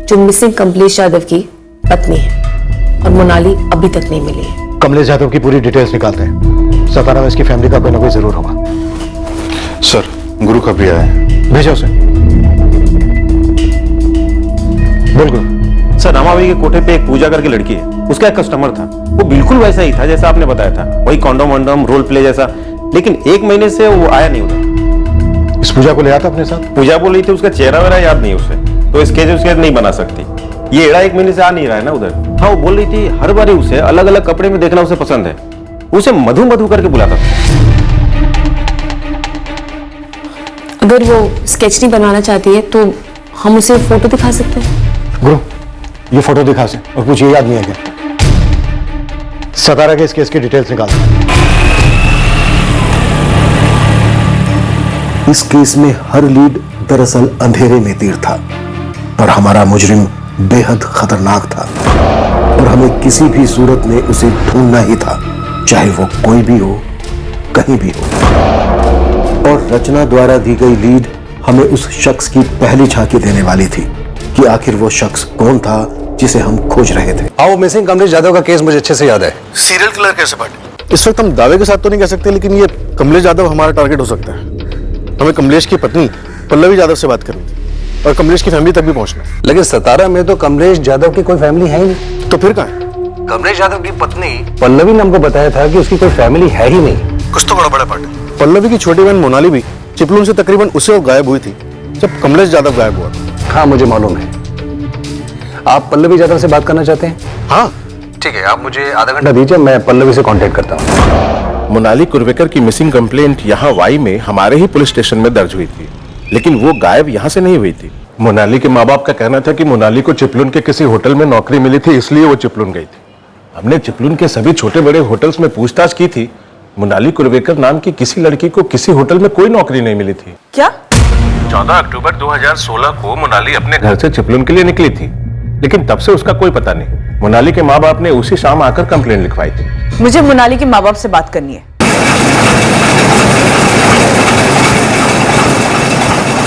जो मिसिंग कमलेश यादव की पत्नी है, और मोनाली अभी तक नहीं मिली है। कमलेश यादव की पूरी डिटेल्स निकालते हैं। सतारा में इसकी फैमिली का कोई ना कोई जरूर होगा। सर गुरु कब भी आया है? भेजो उसे। बोल गुरु। सर रामावली के कोठे पे एक पूजा करके लड़की है, उसका एक कस्टमर था, वो बिल्कुल वैसा ही था जैसा आपने बताया था, वही कॉन्डोम वॉन्डोम रोल प्ले जैसा, लेकिन 1 महीने से वो आया नहीं उधर। इस पूजा को ले आता अपने साथ? पूजा बोल रही थी, उसका चेहरा वेरा याद नहीं उसे, तो स्केच उसके नहीं बना सकती। ये एड़ा 1 महीने से आ नहीं रहा है ना उधर। हाँ, वो बोल रही थी हर बार उसे अलग अलग कपड़े में देखना उसे पसंद है, उसे मधु मधु करके बुलाता था। अगर वो स्केच नहीं बनवाना चाहती है तो हम उसे फोटो दिखा सकते हैं। गुरु ये फोटो दिखा से और कुछ ये याद नहीं है क्या? सतारा के इस केस की डिटेल्स निकाल। इस केस में हर लीड दरअसल अंधेरे में तीर था और हमारा मुजरिम बेहद खतरनाक था और हमें किसी भी सूरत में उसे ढूंढना ही था, चाहे वो कोई भी हो, कहीं भी हो। और रचना द्वारा दी गई लीड हमें उस शख्स की पहली झांकी देने वाली थी कि आखिर वो शख्स कौन था जिसे हम खोज रहे थे। हाँ, वो मिसिंग कमलेश यादव का केस मुझे अच्छे से याद है। सीरियल किलर कैसे बने? इस वक्त हम दावे के साथ तो नहीं कह सकते, लेकिन ये कमलेश यादव हमारा टारगेट हो सकता है। हमें कमलेश की पत्नी पल्लवी यादव से बात करनी थी और कमलेश की फैमिली तक भी पहुंचना है। लेकिन सतारा में तो कमलेश यादव की कोई फैमिली है ही नहीं। तो फिर कहाँ है? कमलेश यादव की पत्नी पल्लवी ने हमको बताया था कि उसकी कोई फैमिली है ही नहीं। कुछ तो बड़ा पार्ट है। पल्लवी की छोटी बहन मोनाली भी चिपलून से तकरीबन उसे वक्त गायब हुई थी जब कमलेश यादव गायब हुआ। हाँ, मुझे मालूम है। आप पल्लवी यादव से बात करना चाहते हैं? हाँ ठीक है, आप मुझे आधा घंटा दीजिए, मैं पल्लवी से कांटेक्ट करता हूँ। मोनाली कुरवेकर की मिसिंग कंप्लेंट यहाँ वाई में हमारे ही पुलिस स्टेशन में दर्ज हुई थी, लेकिन वो गायब यहाँ से नहीं हुई थी। मोनाली के माँ बाप का कहना था कि मोनाली को चिपलून के किसी होटल में नौकरी मिली थी, इसलिए वो चिपलून गई थी। हमने चिपलून के सभी छोटे बड़े होटल्स में पूछताछ की थी, मोनाली कुरवेकर नाम की किसी लड़की को किसी होटल में कोई नौकरी नहीं मिली थी। क्या? 14 अक्टूबर 2016 को मोनाली अपने घर से चिपलून के लिए निकली थी, लेकिन तब से उसका कोई पता नहीं। मोनाली के माँ बाप ने उसी शाम आकर कंप्लेंट लिखवाई थी। मुझे मोनाली के माँ बाप से बात करनी है।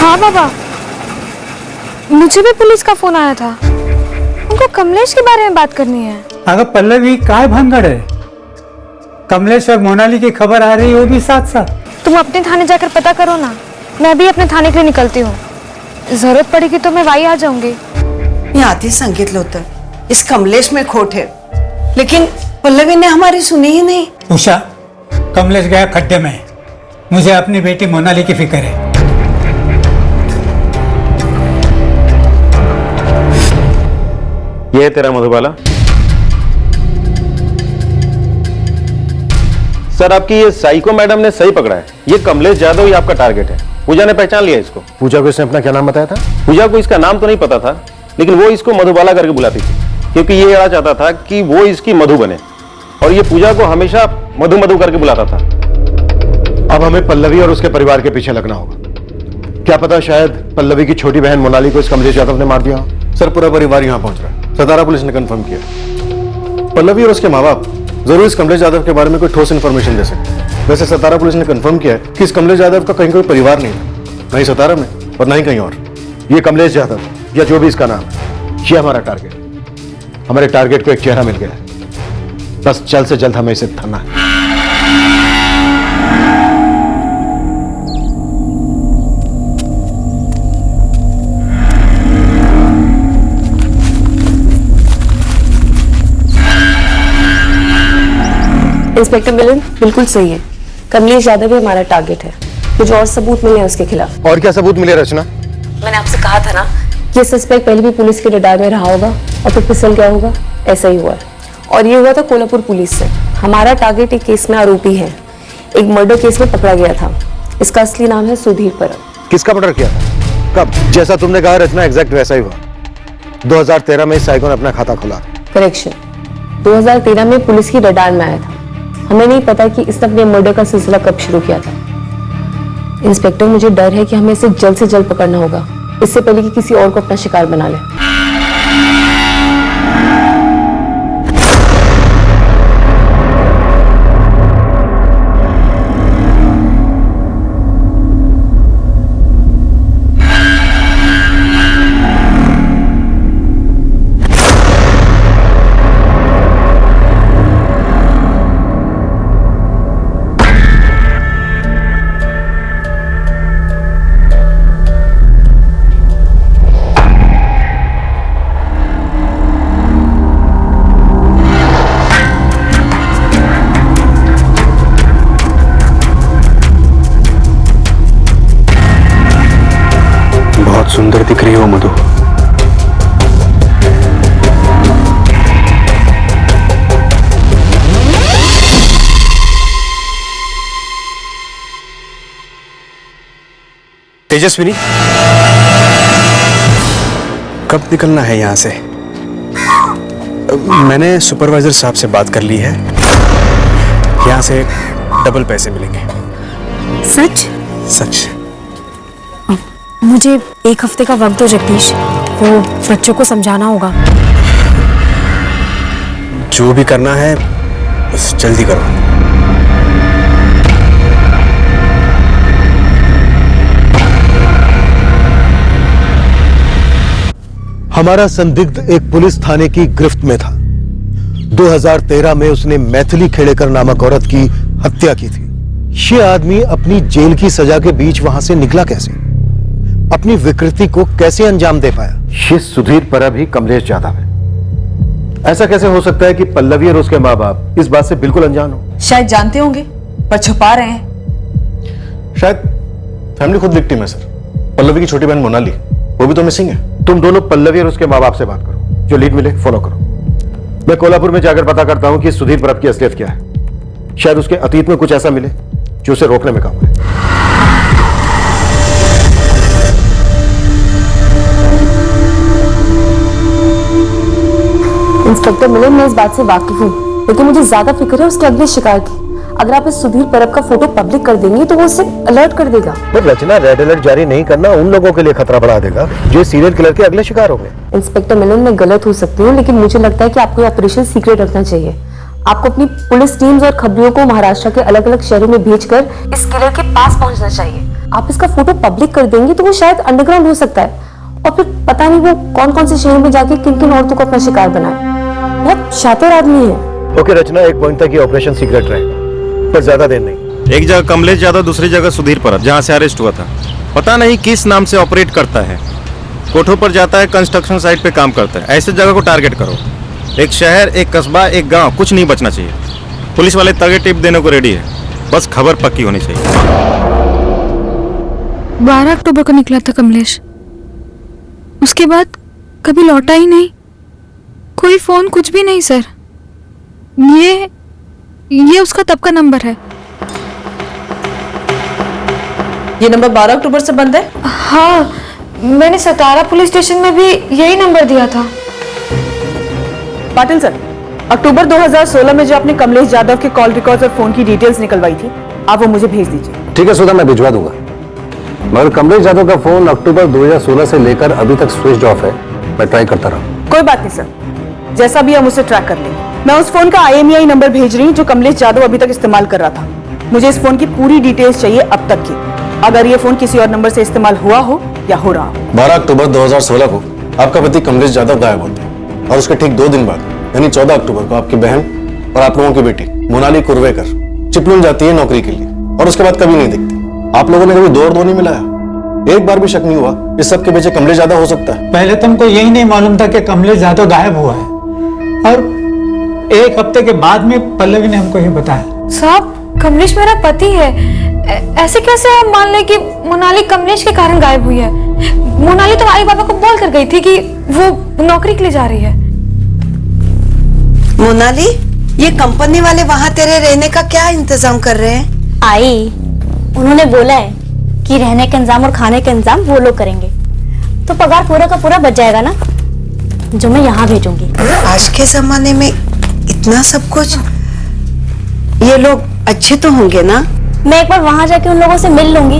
हाँ बाबा, मुझे भी पुलिस का फोन आया था, उनको कमलेश के बारे में बात करनी है। अगर पल्लवी काय भानगड़ है, कमलेश और मोनाली की खबर आ रही है, वो भी साथ साथ। तुम अपने थाने जाकर पता करो ना, मैं भी अपने थाने के लिए निकलती हूँ, जरूरत पड़ेगी तो मैं वही आ जाऊंगी। मी आधीच सांगितलं होतं इस कमलेश में खोट है, लेकिन पल्लवी ने हमारी सुनी ही नहीं। उषा, कमलेश गया खड्डे में, मुझे अपनी बेटी मोनाली की फिक्र है। ये है तेरा मधुबाला। सर, आपकी ये साइको मैडम ने सही पकड़ा है, ये कमलेश यादव ही आपका टारगेट है। पूजा ने पहचान लिया इसको। पूजा को इसने अपना क्या नाम बताया था? पूजा को इसका नाम तो नहीं पता था, लेकिन वो इसको मधुबाला करके बुलाती थी, क्योंकि ये एड़ा चाहता था कि वो इसकी मधु बने, और ये पूजा को हमेशा मधु मधु करके बुलाता था। अब हमें पल्लवी और उसके परिवार के पीछे लगना होगा। क्या पता शायद पल्लवी की छोटी बहन मोनाली को इस कमलेश यादव ने मार दिया हो। सर, पूरा परिवार यहाँ पहुंच रहा है, सतारा पुलिस ने कंफर्म किया। पल्लवी और उसके माँ बाप जरूर इस कमलेश यादव के बारे में कोई ठोस इन्फॉर्मेशन दे सकते हैं। वैसे सतारा पुलिस ने कंफर्म किया है कि इस कमलेश यादव का कहीं कोई परिवार नहीं है, ना ही सतारा में और ना ही कहीं और। ये कमलेश यादव या जो भी इसका नाम है, ये हमारा टारगेट। हमारे टारगेट को एक चेहरा मिल गया है, बस जल्द से जल्द हमें इसे धरना है। इंस्पेक्टर मिलन बिल्कुल सही है, कमलेश यादव ही हमारा टारगेट है। कुछ और सबूत मिले हैं उसके खिलाफ। और क्या सबूत मिले रचना? मैंने आपसे कहा था ना कि ये सस्पेक्ट पहले भी पुलिस के रडार में रहा होगा और फिर फिसल गया होगा, ऐसा ही हुआ है। और ये हुआ था कोल्हापुर पुलिस से। हमारा टारगेट एक केस में आरोपी है, एक मर्डर केस में पकड़ा गया था। इसका असली नाम है सुधीर परब। किसका मर्डर किया था? कब? जैसा तुमने कहा रचना, एग्जैक्ट वैसा ही हुआ। 2013 में इस साइको ने अपना खाता खोला। करेक्शन, 2013 में पुलिस की रडार में आया था। हमें नहीं पता कि इसने अपने मर्डर का सिलसिला कब शुरू किया था। इंस्पेक्टर, मुझे डर है कि हमें इसे जल्द से जल्द पकड़ना होगा, इससे पहले कि किसी और को अपना शिकार बना ले। सुंदर दिख रही हो मधु। तेजस्विनी, कब निकलना है यहाँ से? मैंने सुपरवाइजर साहब से बात कर ली है, यहाँ से डबल पैसे मिलेंगे। सच? सच। मुझे 1 हफ्ते का वक्त दो जगदीश, वो बच्चों को समझाना होगा। जो भी करना है बस जल्दी करो। हमारा संदिग्ध एक पुलिस थाने की गिरफ्त में था। 2013 में उसने मैथिली खेड़ेकर नामक औरत की हत्या की थी। ये आदमी अपनी जेल की सजा के बीच वहां से निकला कैसे? अपनी विकृति को कैसे अंजाम दे पाया? ये सुधीर परब ही कमलेश यादव है। ऐसा कैसे हो सकता है कि पल्लवी और उसके माँ बाप इस बात से बिल्कुल अनजान हो? शायद जानते होंगे पर छुपा रहे हैं। शायद फैमिली खुद विक्टिम है सर। पल्लवी की छोटी बहन मोनाली, वो भी तो मिसिंग है। तुम दोनों पल्लवी और उसके माँ बाप से बात करो, जो लीड मिले फॉलो करो। मैं कोल्हापुर में जाकर पता करता हूं कि सुधीर परब की असलियत क्या है। शायद उसके अतीत में कुछ ऐसा मिले जो उसे रोकने में काम आए। इंस्पेक्टर मिलन, मैं इस बात से वाकिफ हूँ, लेकिन मुझे ज्यादा फिक्र है उसके अगले शिकार की। अगर आप इस सुधीर परब का फोटो पब्लिक कर देंगे तो वो उसे अलर्ट कर देगा। पर रचना, रेड अलर्ट जारी नहीं करना उन लोगों के लिए खतरा बढ़ा देगा जो सीरियल किलर के अगले शिकार होंगे। इंस्पेक्टर मिलन, मैं गलत हो सकती हूँ, लेकिन मुझे लगता है कि आपको ऑपरेशन सीक्रेट रखना चाहिए। आपको अपनी पुलिस टीम्स और खबरियों को महाराष्ट्र के अलग अलग शहरों में भेजकर इस किलर के पास पहुंचना चाहिए। आप इसका फोटो पब्लिक कर देंगे तो वो शायद अंडरग्राउंड हो सकता है, और फिर पता नहीं वो कौन कौन से शहर में जाके किन किन औरतों को अपना शिकार बनाए। बहुत शातिर आदमी है। ओके रचना, एक पॉइंट तक ये ऑपरेशन सीक्रेट रहेगा, पर ज्यादा देर नहीं। एक जगह कमलेश यादव, दूसरी जगह सुधीर परब, जहां से अरेस्ट हुआ था। पता नहीं किस नाम से ऑपरेट करता है। कोठों पर जाता है, कंस्ट्रक्शन साइट पे काम करता है। ऐसे जगह को टारगेट करो। एक शहर, एक कस्बा, एक गांव, कुछ नहीं बचना चाहिए। पुलिस वाले तगड़े टिप देने को रेडी है, बस खबर पक्की होनी चाहिए। 12 अक्टूबर को निकला था कमलेश, उसके बाद कभी लौटा ही नहीं। कोई फोन, कुछ भी नहीं सर। ये उसका तब का नंबर है। ये नंबर 12 अक्टूबर से बंद है? हाँ, मैंने सतारा पुलिस स्टेशन में भी यही नंबर दिया था। पाटिल सर, अक्टूबर 2016 में जो आपने कमलेश यादव के कॉल रिकॉर्ड्स और फोन की डिटेल्स निकलवाई थी, आप वो मुझे भेज दीजिए। ठीक है सुधा, मैं भिजवा दूंगा। मगर कमलेश यादव का फोन अक्टूबर 2016 से लेकर अभी तक स्विच ऑफ है। मैं ट्राई करता रहा। कोई बात नहीं सर, जैसा भी हम उसे ट्रैक कर लेंगे। मैं उस फोन का IMEI नंबर भेज रही हूँ जो कमलेश यादव अभी तक इस्तेमाल कर रहा था। मुझे इस फोन की पूरी डिटेल्स चाहिए अब तक की, अगर ये फोन किसी और नंबर से इस्तेमाल हुआ हो या हो रहा हो। 12 अक्टूबर 2016 को आपका पति कमलेश यादव गायब होते हैं, और उसके ठीक 2 दिन बाद यानी 14 अक्टूबर को आपकी बहन और आप लोगों की बेटी मोनाली कुर्वेकर चिपलून जाती है नौकरी के लिए, और उसके बाद कभी नहीं दिखती। आप लोगों ने कभी दो और दो नहीं मिलाया? एक बार भी शक नहीं हुआ इस सब के पीछे कमलेश यादव हो सकता है? पहले तुमको यही नहीं मालूम था कि कमलेश यादव गायब हुआ है, और 1 हफ्ते के बाद में पल्लवी ने हमको ये बताया। साहब, कमलेश मेरा पति है, ऐसे कैसे आप मान लें कि मोनाली कमलेश के कारण गायब हुई है? मोनाली तो आई बाबा को बोल कर गई थी कि वो नौकरी के लिए जा रही है। मोनाली, ये कंपनी वाले वहाँ तेरे रहने का क्या इंतजाम कर रहे हैं? आई, उन्होंने बोला है कि रहने का इंतजाम और खाने का इंतजाम वो लोग करेंगे, तो पगार पूरा का पूरा बच जाएगा ना, जो मैं यहाँ भेजूंगी। आज के जमाने में इतना सब कुछ, ये लोग अच्छे तो होंगे ना? मैं एक बार वहां जाके उन लोगों से मिल लूंगी,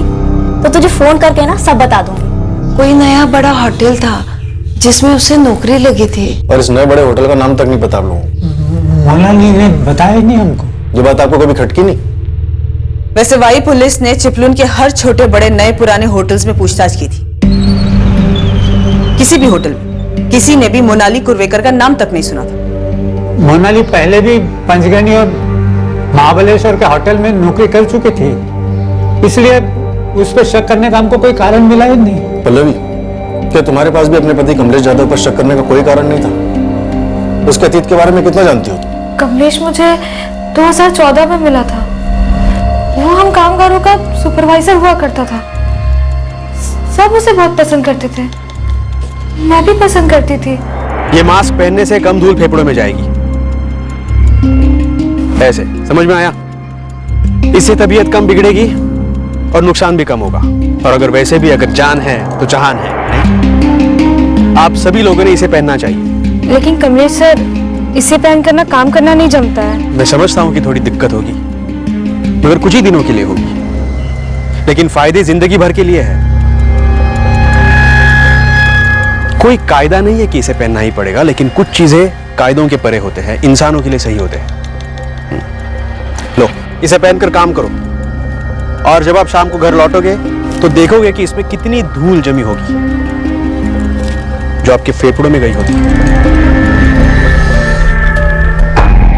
तो तुझे फोन करके ना सब बता दूंगी। कोई नया बड़ा होटल था जिसमें उसे नौकरी लगी थी। और इस नए बड़े होटल का नाम तक नहीं पता आप लोगों को। मोनाली ने बताया ही नहीं हमको। ये बात आपको कभी खटकी नहीं? वैसे वाई पुलिस ने चिपलून के हर छोटे बड़े नए पुराने होटल्स में पूछताछ की थी। किसी भी होटल में किसी ने भी मोनाली कुर्वेकर का नाम तक नहीं सुना था। मोनाली पहले भी पंचगनी और महाबलेश्वर के होटल में नौकरी कर चुकी थी, इसलिए उस पर शक करने का हमको कोई कारण मिला ही नहीं। पल्लवी, क्या तुम्हारे पास भी अपने पति कमलेश जाधव पर शक करने का कोई कारण नहीं था? उसके अतीत के बारे में कितना जानती हो तुम? कमलेश मुझे 2014 में मिला था। वो हम कामगारों का सुपरवाइजर हुआ करता था। सब उसे बहुत पसंद करते थे, मैं भी पसंद करती थी। ये मास्क पहनने से कम धूल फेफड़ों में जाएगी, ऐसे समझ में आया? इससे तबीयत कम बिगड़ेगी और नुकसान भी कम होगा। और अगर वैसे भी अगर जान है तो जहान है, नहीं? आप सभी लोगों ने इसे पहनना चाहिए। लेकिन कमलेश सर, इसे पहनकर ना काम करना नहीं जमता है। मैं समझता हूं कि थोड़ी दिक्कत होगी, मगर कुछ ही दिनों के लिए होगी, लेकिन फायदे जिंदगी भर के लिए है। कोई कायदा नहीं है कि इसे पहनना ही पड़ेगा, लेकिन कुछ चीजें कायदों के परे होते हैं, इंसानों के लिए सही होते हैं। लो, इसे पहनकर काम करो, और जब आप शाम को घर लौटोगे तो देखोगे कि इसमें कितनी धूल जमी होगी जो आपके फेफड़ों में गई होती है।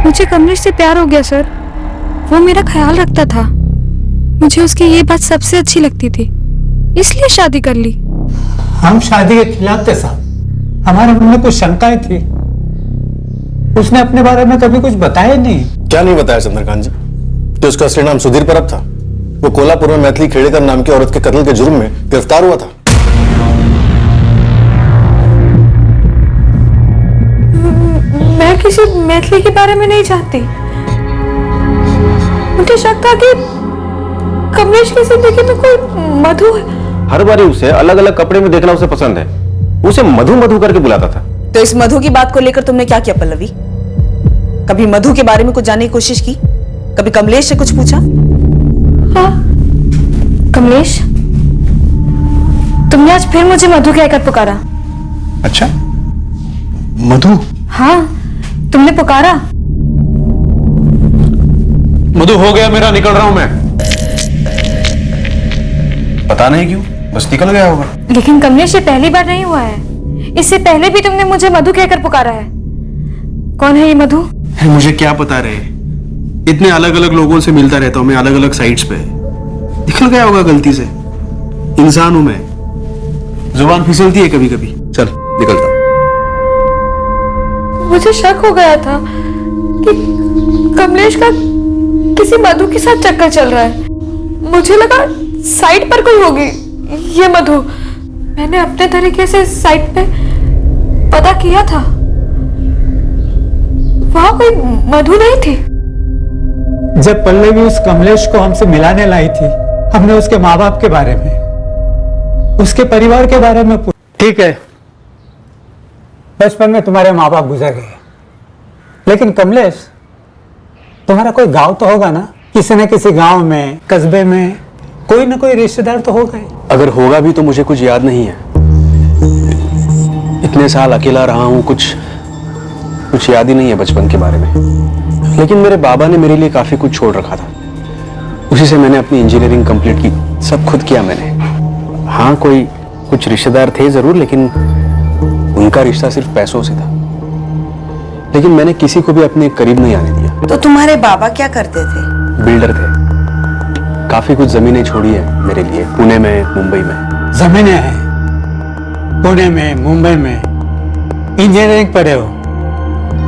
मुझे कमलेश से प्यार हो गया सर। वो मेरा ख्याल रखता था, मुझे उसकी ये बात सबसे अच्छी लगती थी, इसलिए शादी कर ली। हम शादी के खिलाफ थे साहब, हमारे मन में कुछ शंकाएं थी। उसने अपने बारे में कभी कुछ बताया नहीं। क्या नहीं बताया चंद्रकांत जी? कि उसका असली नाम सुधीर परब था। वो कोल्हापुर में मैथिली खेड़ेकर नाम की औरत के कत्ल के जुर्म में गिरफ्तार हुआ था। मैं किसी मैथिली के बारे में नहीं जानती। मुझे शक था कि कमलेश की जिंदगी में कोई मधु है। हर बार उसे अलग अलग कपड़े में देखना उसे पसंद है। उसे मधु मधु करके बुलाता था। तो इस मधु की बात को लेकर तुमने क्या किया पल्लवी? कभी मधु के बारे में कुछ जानने की कोशिश की? कभी कमलेश से कुछ पूछा? हाँ, कमलेश, तुमने आज फिर मुझे मधु कहकर पुकारा। अच्छा, मधु? हाँ, तुमने पुकारा। मधु, हो गया मेरा, निकल रहा हूं मैं। पता नहीं क्यों, बस निकल गया होगा। लेकिन कमलेश, ये पहली बार नहीं हुआ है। इससे पहले भी तुमने मुझे मधु कहकर पुकारा है। कौन है ये मधु? मुझे क्या पता रहे, इतने अलग अलग लोगों से मिलता रहता हूं मैं, अलग अलग साइट्स पे। निकल गया होगा गलती से, इंसान हूं मैं, जुबान फिसलती है कभी कभी। चल निकलता। मुझे शक हो गया था कि कमलेश का किसी मधु के साथ चक्कर चल रहा है। मुझे लगा साइट पर कोई होगी ये मधु। मैंने अपने तरीके से साइट पे पता किया था, वहां कोई मधु नहीं थी। जब पल्लवी उस कमलेश को हमसे मिलाने लाई थी, हमने उसके माँ बाप के बारे में, उसके परिवार के बारे में ठीक है, बचपन में तुम्हारे माँ बाप गुजर गए, लेकिन कमलेश, तुम्हारा कोई गांव तो होगा ना? किसी न किसी गांव में, कस्बे में कोई ना कोई रिश्तेदार तो होगा ही। अगर होगा भी तो मुझे कुछ याद नहीं है। इतने साल अकेला रहा हूं, कुछ याद ही नहीं है बचपन के बारे में। लेकिन मेरे बाबा ने मेरे लिए काफी कुछ छोड़ रखा था, उसी से मैंने अपनी इंजीनियरिंग कंप्लीट की। सब खुद किया मैंने। हाँ, कुछ रिश्तेदार थे जरूर, लेकिन उनका रिश्ता सिर्फ पैसों से था। लेकिन मैंने किसी को भी अपने करीब नहीं आने दिया। तो तुम्हारे बाबा क्या करते थे? बिल्डर थे। काफी कुछ जमीनें छोड़ी है मेरे लिए, पुणे में, मुंबई में। जमीनें हैं पुणे में, मुंबई में, इंजीनियरिंग पढ़े हो,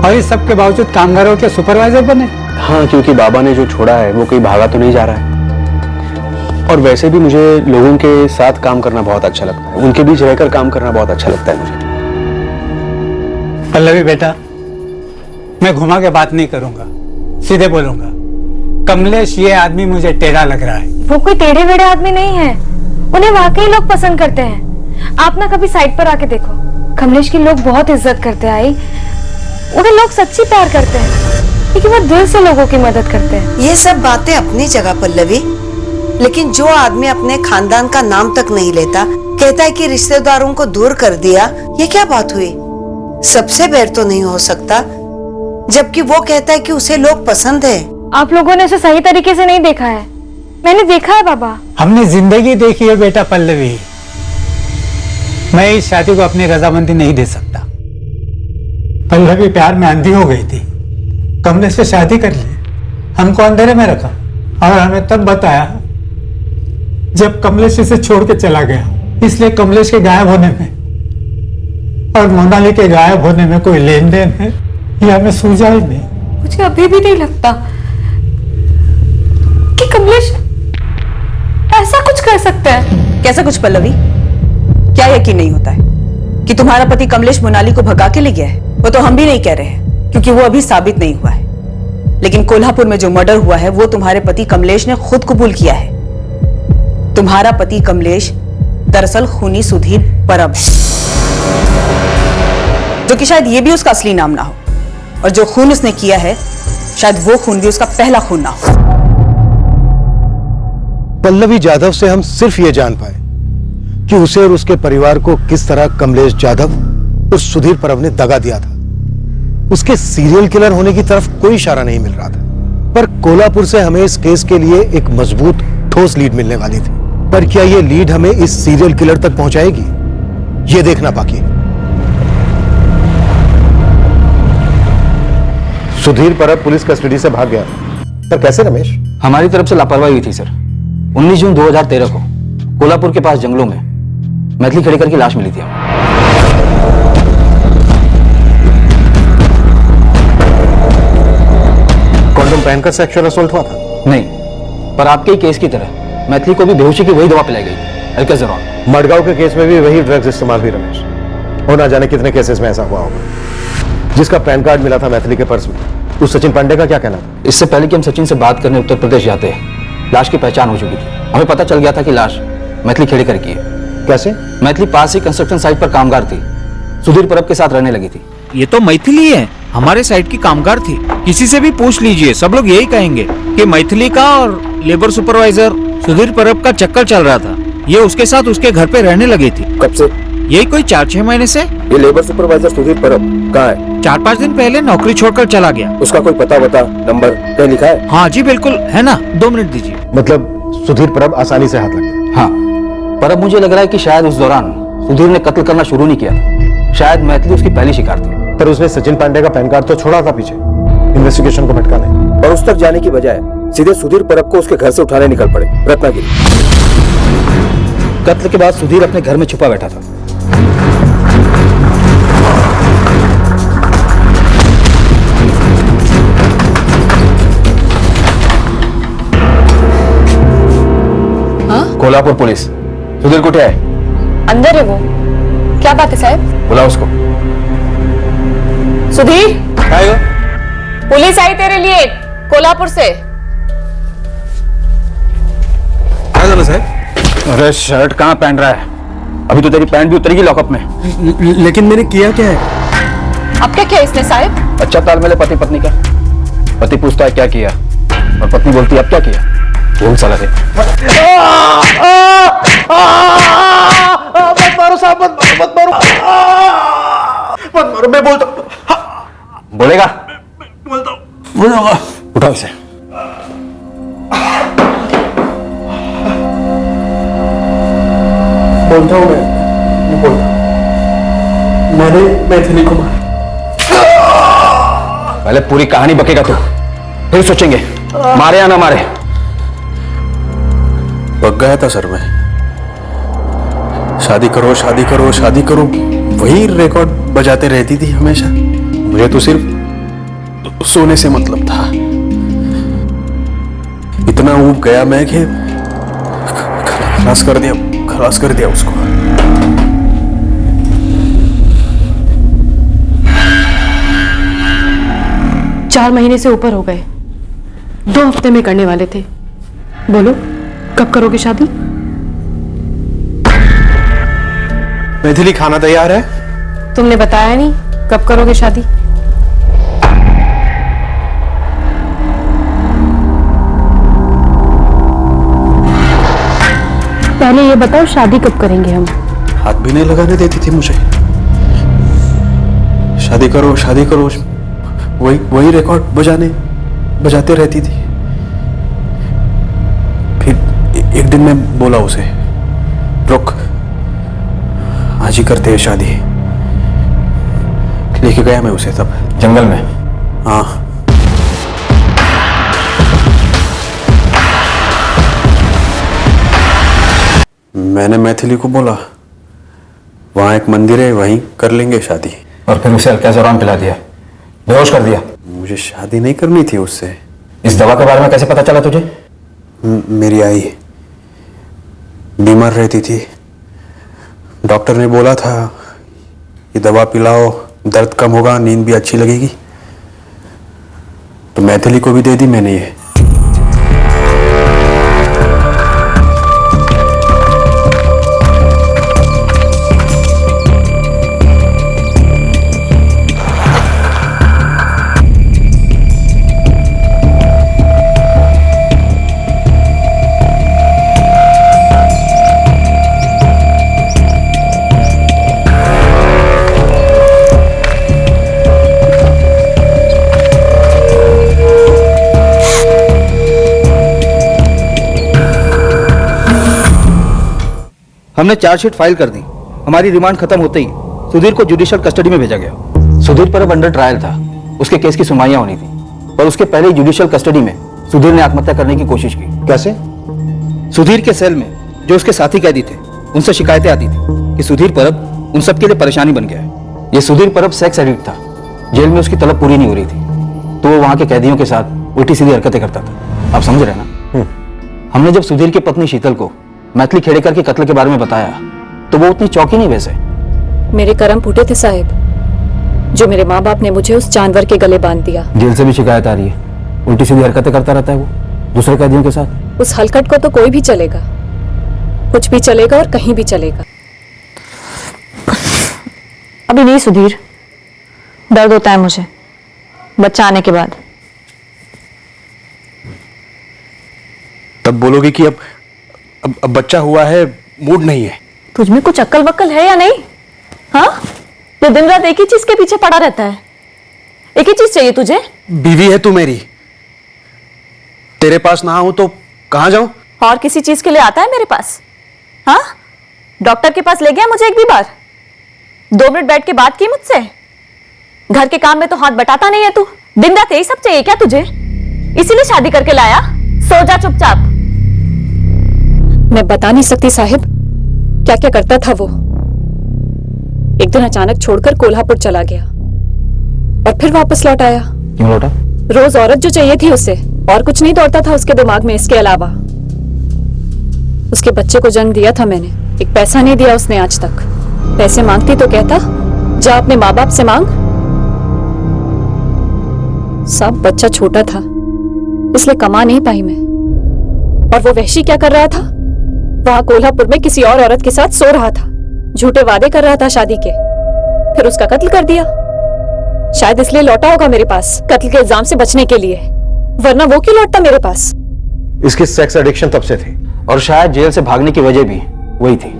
और इस सब के बावजूद कामगारों के सुपरवाइजर बने? हाँ, क्योंकि बाबा ने जो छोड़ा है वो कहीं भागा तो नहीं जा रहा है। और वैसे भी मुझे लोगों के साथ काम करना बहुत अच्छा लगता है, उनके बीच रहकर काम करना बहुत अच्छा लगता है मुझे। पल्लवी बेटा, मैं घुमा के बात नहीं करूंगा, सीधे बोलूंगा। कमलेश ये आदमी मुझे टेढ़ा लग रहा है। वो कोई टेढ़े वेढ़े आदमी नहीं है, उन्हें वाकई लोग पसंद करते हैं। आप ना कभी साइट पर आके देखो, कमलेश की लोग बहुत इज्जत करते हैं। आई, उन्हें लोग सच्ची प्यार करते हैं, क्योंकि वो दिल से लोगों की मदद करते हैं। ये सब बातें अपनी जगह पल्लवी, लेकिन जो आदमी अपने खानदान का नाम तक नहीं लेता, कहता है कि रिश्तेदारों को दूर कर दिया, ये क्या बात हुई? सबसे बैर तो नहीं हो सकता, जबकि वो कहता है कि उसे लोग पसंद है। आप लोगों ने उसे सही तरीके से नहीं देखा है। मैंने देखा है बाबा। हमने जिंदगी देखी है बेटा पल्लवी। मैं इस शादी को अपनी रजामंदी नहीं दे सकता। पल्लवी प्यार में अंधी हो गई थी, कमलेश से शादी कर ली, हमको अंधेरे में रखा और हमें तब बताया जब कमलेश इसे छोड़ के चला गया। इसलिए कमलेश के गायब होने में और मोनाली के गायब होने में कोई लेन देन है, ये हमें सूझा ही नहीं। मुझे अभी भी नहीं लगता कि कमलेश ऐसा कुछ कर सकता है। कैसा कुछ पल्लवी? क्या यकीन नहीं होता है कि तुम्हारा पति कमलेश मोनाली को भगा के ले गया है? वो तो हम भी नहीं कह रहे हैं, क्योंकि वो अभी साबित नहीं हुआ है। लेकिन कोल्हापुर में जो मर्डर हुआ है वो तुम्हारे पति कमलेश ने खुद कबूल किया है। तुम्हारा पति कमलेश दरअसल खूनी सुधीर परब है, जो कि शायद ये भी उसका असली नाम ना हो, और जो खून उसने किया है शायद वो खून भी उसका पहला खून ना हो। पल्लवी जाधव से हम सिर्फ ये जान पाए कि उसे और उसके परिवार को किस तरह कमलेश जाधव और सुधीर परब ने दगा दिया था। उसके सीरियल किलर होने की तरफ कोई इशारा नहीं मिल रहा था, पर कोल्हापुर से हमें इस केस के लिए एक मजबूत ठोस लीड मिलने वाली थी। पर क्या ये लीड हमें इस सीरियल किलर तक पहुंचाएगी, ये देखना बाकी है। सुधीर परब पुलिस कस्टडी से भाग गया, पर कैसे रमेश? हमारी तरफ से लापरवाही हुई थी सर। 19 जून 2013 को कोल्हापुर के पास जंगलों में मैथिली खेड़ेकर की लाश मिली थी। कॉन्डोम पहनकर सेक्सुअल असॉल्ट हुआ था? नहीं, पर आपके ही केस की तरह मैथिली को भी बेहोशी की वही दवा पिलाई गई थी, अल्काज़ेरॉन। मडगांव के केस में भी वही ड्रग्स इस्तेमाल हुई रमेश, और ना जाने कितने केसेस में ऐसा हुआ होगा। जिसका पैन कार्ड मिला था मैथिली के पर्स में, उस सचिन पांडे का क्या कहना था? इससे पहले कि हम सचिन से बात करने उत्तर प्रदेश जाते हैं, लाश की पहचान हो चुकी थी। हमें पता चल गया था कि लाश मैथिली खेड़ेकर की है। कैसे? मैथिली पास ही कंस्ट्रक्शन साइट पर कामगार थी, सुधीर परब के साथ रहने लगी थी। ये तो मैथिली है, हमारे साइट की कामगार थी। किसी से भी पूछ लीजिए, सब लोग यही कहेंगे कि मैथिली का और लेबर सुपरवाइजर सुधीर परब का चक्कर चल रहा था। ये उसके साथ उसके घर पे रहने लगी थी। कब से? यही कोई 4-6 महीने से। ये लेबर सुपरवाइजर सुधीर परब कहाँ है? 4-5 दिन पहले नौकरी छोड़कर चला गया। उसका कोई पता नंबर कहीं लिखा है? हाँ जी बिल्कुल है ना, 2 मिनट दीजिए। मतलब सुधीर परब आसानी से हाथ लग गया? हाँ, पर अब मुझे लग रहा है कि शायद उस दौरान सुधीर ने कत्ल करना शुरू नहीं किया था। शायद मैथिली उसकी पहली शिकार थी। पर उसने सचिन पांडे का पैन कार्ड तो छोड़ा था पीछे, इन्वेस्टिगेशन को भटकाने, और उस तक जाने की बजाय सीधे सुधीर परब को उसके घर से उठाने निकल पड़े रत्नागिरी। कत्ल के बाद सुधीर अपने घर में छुपा बैठा था। कोल्हापुर पुलिस सुधीर कुठे है? अंदर है वो। क्या बात है साहब? बुला उसको। सुधीर, पुलिस आई तेरे लिए कोल्हापुर से। अरे शर्ट कहाँ पहन रहा है? अभी तो तेरी पैंट भी उतरेगी लॉकअप में। लेकिन मैंने किया क्या है? अब क्या किया इसने साहब? अच्छा तालमेल है पति पत्नी का। पति पूछता है क्या किया, और पत्नी बोलती है अब क्या किया। कौन सा लगे? मत मारो साहब, मत मारो, मत मारो। मैं बोलता हूं। बोलेगा? बोलूंगा। उठाओ इसे। बोलता हूँ मैं बोलता। मैंने मैथिली को मारा। पहले पूरी कहानी बकेगा तू, फिर सोचेंगे मारे या ना मारे। पक गया था सर मैं। शादी करो शादी करो शादी करो, वही रिकॉर्ड बजाते रहती थी हमेशा। मुझे तो सिर्फ सोने से मतलब था। इतना ऊब गया मैं कि खलास कर दिया उसको। चार महीने से ऊपर हो गए, 2 हफ्ते में करने वाले थे। बोलो कब करोगे शादी? मैथिली खाना तैयार है? तुमने बताया नहीं कब करोगे शादी? ये बताओ शादी कब करेंगे हम? हाथ भी नहीं लगाने देती थी मुझे। शादी करो वही रिकॉर्ड बजाते रहती थी। फिर एक दिन मैं बोला उसे, रुक, आज ही करते हैं शादी। लेके गया मैं उसे तब जंगल में। हाँ, मैंने मैथिली को बोला वहां एक मंदिर है, वहीं कर लेंगे शादी। और फिर उसे अल्काज़ोरान पिला दिया, बेहोश कर दिया। मुझे शादी नहीं करनी थी उससे। इस दवा के बारे में कैसे पता चला तुझे? मेरी आई बीमार रहती थी, डॉक्टर ने बोला था ये दवा पिलाओ, दर्द कम होगा, नींद भी अच्छी लगेगी। तो मैथिली को भी दे दी मैंने ये। हमने चार्जशीट फाइल कर दी। हमारी रिमांड खत्म होते ही सुधीर को जुडिशियल कस्टडी में भेजा गया। सुधीर पर अब अंडर ट्रायल था, उसके केस की सुनवाइयां होनी थी, पर उसके पहले ही जुडिशियल कस्टडी में सुधीर ने आत्महत्या करने की कोशिश की। कैसे? सुधीर के सेल में जो उसके साथी कैदी थे, उनसे शिकायतें आती थी कि सुधीर परब उन सब के लिए परेशानी बन गया है। ये सुधीर परब सेक्स एडिक्ट था, जेल में उसकी तलब पूरी नहीं हो रही थी, तो वो वहां के कैदियों के साथ उल्टी सीधी हरकतें करता था। आप समझ रहे ना? हमने जब सुधीर की पत्नी शीतल को मैथिली खेड़ेकर के कत्ल के बारे में बताया तो वो उतनी चौंकी नहीं वैसे। मेरे कर्म फूटे थे साहिब, जो मेरे माँ बाप ने मुझे उस जानवर के गले बांध दिया। जेल से भी शिकायत आ रही है, उल्टी सीधी हरकतें करता रहता है वो दूसरे कैदियों के साथ। उस हलकट को तो कोई भी चलेगा, कुछ भी चलेगा और कहीं भी चलेगा। अभी नहीं सुधीर, दर्द होता है मुझे बच्चा आने के बाद। तब बोलोगे कि अब बच्चा हुआ है, मूड नहीं है। तुझ में कुछ अक्ल वक्ल है या नहीं? हाँ, तो दिन रात एक ही चीज के पीछे पड़ा रहता है। एक ही चीज चाहिए तुझे। बीवी है तू मेरी, तेरे पास ना हूं तो कहां जाऊं? और किसी चीज के लिए आता है मेरे पास? हाँ, डॉक्टर के पास ले गया मुझे एक भी बार? 2 मिनट बैठ के बात की मुझसे? घर के काम में तो हाथ बटाता नहीं है तू। दिन रात यही सब चाहिए क्या तुझे? इसीलिए शादी करके लाया? सो जा चुपचाप। मैं बता नहीं सकती साहिब क्या क्या करता था वो। एक दिन अचानक छोड़कर कोल्हापुर चला गया और फिर वापस लौट आया। क्यों लौटा? रोज औरत जो चाहिए थी उसे, और कुछ नहीं दौड़ता था उसके दिमाग में इसके अलावा। उसके बच्चे को जन्म दिया था मैंने, एक पैसा नहीं दिया उसने आज तक। पैसे मांगती तो कहता जा अपने माँ बाप से मांग। सब बच्चा छोटा था इसलिए कमा नहीं पाई मैं। और वो वहशी क्या कर रहा था? वहां कोल्हापुर में किसी और औरत के साथ सो रहा था, झूठे वादे कर रहा था शादी के, फिर उसका कत्ल कर दिया। शायद इसलिए लौटा होगा मेरे पास, कत्ल के इल्जाम से बचने के लिए, वरना वो क्यों लौटता मेरे पास? इसकी सेक्स एडिक्शन तब से थी, और शायद जेल से भागने की वजह भी वही थी।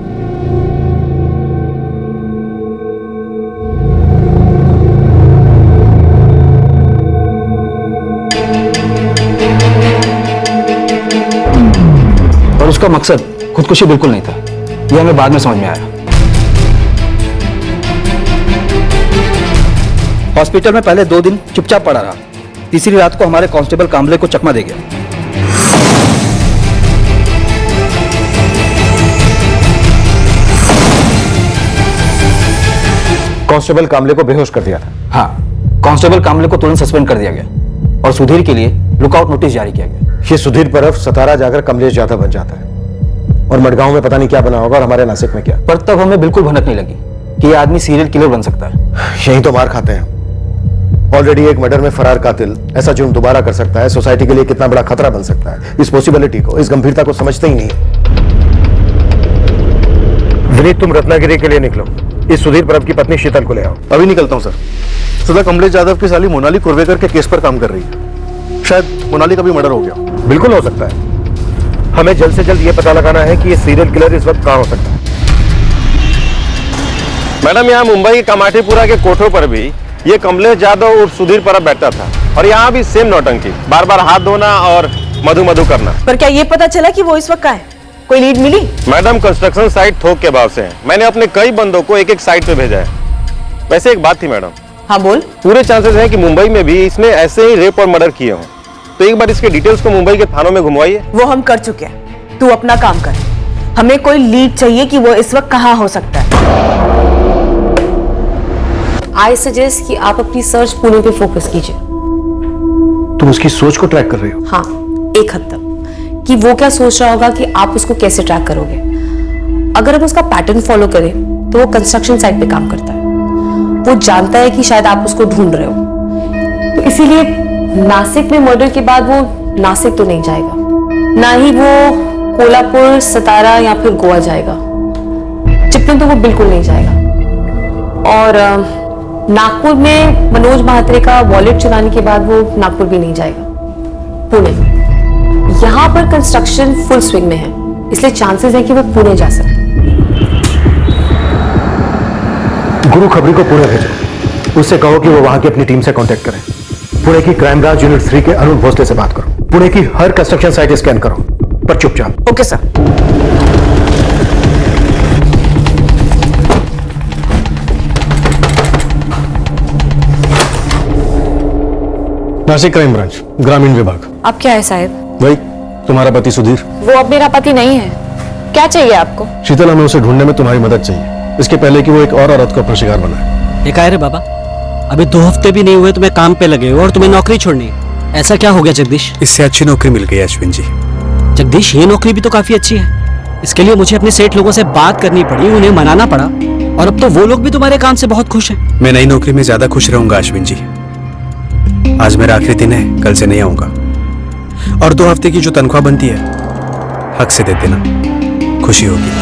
और उसका मकसद खुदकुशी बिल्कुल नहीं था, यह हमें बाद में समझ में आया। हॉस्पिटल में पहले 2 दिन चुपचाप पड़ा रहा, तीसरी रात को हमारे कांस्टेबल कामले को चकमा दे गया। कांस्टेबल कामले को बेहोश कर दिया था। हाँ, कांस्टेबल कामले को तुरंत सस्पेंड कर दिया गया और सुधीर के लिए लुकआउट नोटिस जारी किया गया। ये सुधीर परब सतारा जाकर कमलेश यादव बन जाता है और मडगांव में पता नहीं क्या बना होगा और हमारे नासिक में क्या। पर तब हमें बिल्कुल भनक नहीं लगी कि यह आदमी सीरियल किलर बन सकता है। यही तो मार खाते हैं। ऑलरेडी एक मर्डर में फरार कातिल ऐसा जुर्म दोबारा कर सकता है, सोसाइटी के लिए कितना बड़ा खतरा बन सकता है। इस पॉसिबिलिटी को, इस गंभीरता को समझते ही नहीं। विनीत, तुम रत्नागिरी के लिए निकलो, इस सुधीर परब की पत्नी शीतल को ले आओ। अभी निकलता हूं सर। सदा कमलेश यादव की साली मोनाली कुर्वेकर के केस पर काम कर रही है। शायद मोनाली का भी मर्डर हो गया। बिल्कुल हो सकता है। हमें जल्द से जल्द ये पता लगाना है कि ये सीरियल किलर इस वक्त कहाँ हो सकता है। मैडम, यहाँ मुंबई के कमाटीपुरा के कोठों पर भी ये कमलेश यादव और सुधीर परब बैठता था, और यहाँ भी सेम नौटंकी, बार बार हाथ धोना और मधु मधु करना। पर क्या ये पता चला कि वो इस वक्त कहाँ है? कोई लीड मिली? मैडम, कंस्ट्रक्शन साइट थोक के भाव से है। मैंने अपने कई बंदों को एक एक साइट पे भेजा है। वैसे एक बात थी मैडम। हाँ बोल। पूरे चांसेस हैं कि मुंबई में भी इसने ऐसे ही रेप और मर्डर किए हों, तो एक बार इसके डिटेल्स को मुंबई के थानों में घुमवाइए। वो हम कर चुके हैं, तू अपना काम कर। हमें कोई लीड चाहिए कि वो इस वक्त कहाँ हो सकता है। आई सजेस्ट कि आप अपनी सर्च पुणे पे फोकस कीजिए। तुम उसकी सोच को ट्रैक कर रहे हो? हाँ, एक हद तक कि वो क्या सोच रहा होगा कि आप उसको कैसे ट्रैक करोगे। अगर हम उसका पैटर्न फॉलो करें तो वो कंस्ट्रक्शन साइट पे काम करता है। वो जानता है कि शायद आप उसको ढूंढ रहे हो, तो इसीलिए नासिक में मर्डर के बाद वो नासिक तो नहीं जाएगा, ना ही वो कोल्हापुर, सतारा या फिर गोवा जाएगा। चिपळूण तो वो बिल्कुल नहीं जाएगा। और नागपुर में मनोज महात्रे का वॉलेट चुराने के बाद वो नागपुर भी नहीं जाएगा। पुणे, यहाँ पर कंस्ट्रक्शन फुल स्विंग में है, इसलिए चांसेस है कि वो पुणे जा सकते। गुरु खबरी को पुणे भेजो, उससे कहो कि वो वहां की अपनी टीम से कांटेक्ट करें। पुणे की क्राइम ब्रांच यूनिट 3 के अरुण भोसले से बात करो। पुणे की हर कंस्ट्रक्शन साइट स्कैन करो, पर चुपचाप। Okay sir. Nashik crime branch, ग्रामीण विभाग। अब क्या है साहब? वही तुम्हारा पति सुधीर। वो अब मेरा पति नहीं है। क्या चाहिए आपको? शीतल, हमें उसे ढूंढने में तुम्हारी मदद चाहिए, इसके पहले कि वो एक और औरत को अपना शिकार बनाए। ये क्या है रे बाबा, अभी 2 हफ्ते भी नहीं हुए तुम्हें काम पे लगे हो और तुम्हें नौकरी छोड़नी है। ऐसा क्या हो गया जगदीश? इससे अच्छी नौकरी मिल गई अश्विन जी। जगदीश, ये नौकरी भी तो काफी अच्छी है। इसके लिए मुझे अपने सेठ लोगों से बात करनी पड़ी, उन्हें मनाना पड़ा, और अब तो वो लोग भी तुम्हारे काम से बहुत खुश हैं। मैं नई नौकरी में ज्यादा खुश रहूंगा अश्विन जी। आज मेरा आखिरी दिन है, कल से नहीं आऊंगा, और 2 हफ्ते की जो तनख्वाह बनती है हक से दे देना, खुशी होगी।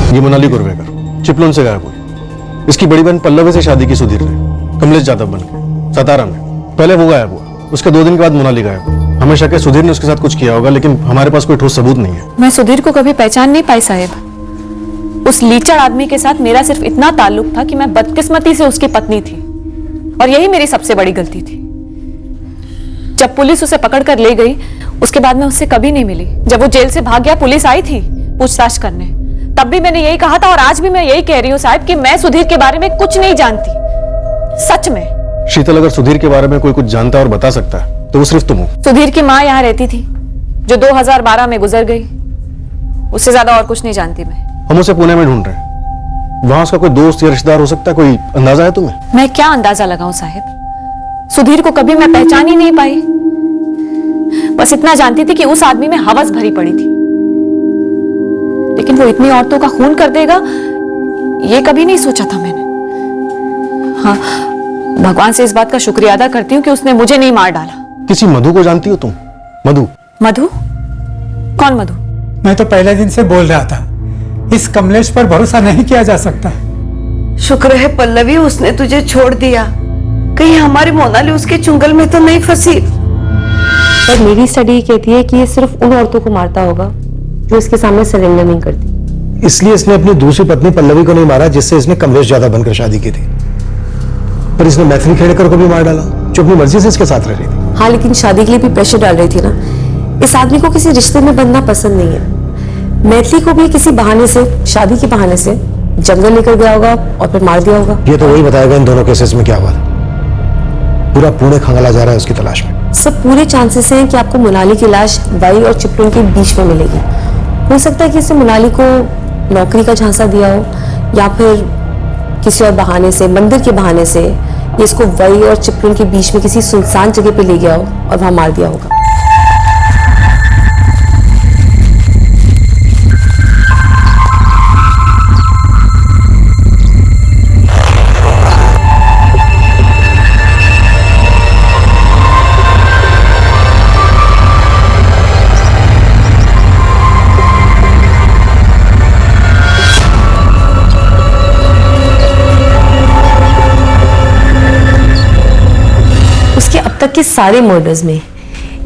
ये मोनाली गुरवेकर चिपळूण से गायब हुई। इसकी बड़ी बहन पल्लवी से शादी की सुधीर ने, कमलेश यादव बन के, सतारा में। पहले वो गायब हुआ, उसके 2 दिन के बाद मोनाली गायब हुई। हमें शक है सुधीर ने उसके साथ कुछ किया होगा, लेकिन हमारे पास कोई ठोस सबूत नहीं है। मैं सुधीर को कभी पहचान नहीं पाई साहब। उस लीचड़ आदमी के साथ मेरा सिर्फ इतना ताल्लुक था कि मैं बदकिस्मती से उसकी पत्नी थी, और यही मेरी सबसे बड़ी गलती थी। जब पुलिस उसे पकड़ कर ले गई, उसके बाद मैं उससे कभी नहीं मिली। जब वो जेल से भाग गया, पुलिस आई थी पूछताछ करने, तब भी मैंने यही कहा था, और आज भी मैं यही कह रही हूँ साहब कि मैं सुधीर के बारे में कुछ नहीं जानती, सच में। शीतल, अगर सुधीर के बारे में कोई कुछ जानता और बता सकता है तो वो सिर्फ तुम हो। सुधीर की माँ यहाँ रहती थी, जो 2012 में गुजर गई। उससे ज्यादा और कुछ नहीं जानती मैं। हम उसे पुणे में ढूंढ रहे हैं, वहां उसका कोई दोस्त या रिश्तेदार हो सकता है, कोई अंदाजा है तुम्हें? मैं क्या अंदाजा लगाऊं साहब, सुधीर को कभी मैं पहचान ही नहीं पाई। बस इतना जानती थी कि उस आदमी में हवस भरी पड़ी थी, लेकिन वो इतनी औरतों का खून कर देगा, ये कभी नहीं सोचा था मैंने। हाँ, भगवान से इस बात का शुक्रिया अदा करती हूँ कि उसने मुझे नहीं मार डाला। किसी मधु को जानती हो तुम? मधु? मधु? कौन मधु? मैं तो पहले दिन से बोल रहा था, इस कमलेश पर भरोसा नहीं किया जा सकता। शुक्र है पल्लवी, उसने तुझे छोड़ दिया। कहीं हमारी मोनाली उसके चुंगल में तो नहीं फंसी। पर मेरी स्टडी कहती है कि ये सिर्फ उन औरतों को मारता होगा जो इसके सामने सरेंडर नहीं करती। इसलिए इसने अपनी दूसरी पत्नी पल्लवी को नहीं मारा, जिससे इसने कमलेश यादव बनकर शादी की थी। पर इसने मैथिली खेड़ेकर को भी मार डाला, जो अपनी मर्जी से इसके साथ रह रही थी। हाँ, लेकिन शादी के लिए भी प्रेशर डाल रही थी ना। इस आदमी को किसी रिश्ते में बंधना पसंद नहीं है। मैथिली को भी किसी बहाने से, शादी के बहाने से जंगल लेकर गया होगा और फिर मार दिया होगा। ये तो वही बताएगा इन दोनों केसेस में क्या हुआ। पूरा पुणे खंगाला जा रहा है उसकी तलाश में। सब पूरे चांसेस हैं कि आपको मोनाली की लाश वाई और चिपळूण के बीच में मिलेगी। हो सकता है कि इसने मोनाली को नौकरी का झांसा दिया हो, या फिर किसी और बहाने से, मंदिर के बहाने से ये इसको वाई और चिपळूण के बीच में किसी सुनसान जगह पे ले गया हो और वहां मार दिया होगा। तक के सारे मर्डर्स में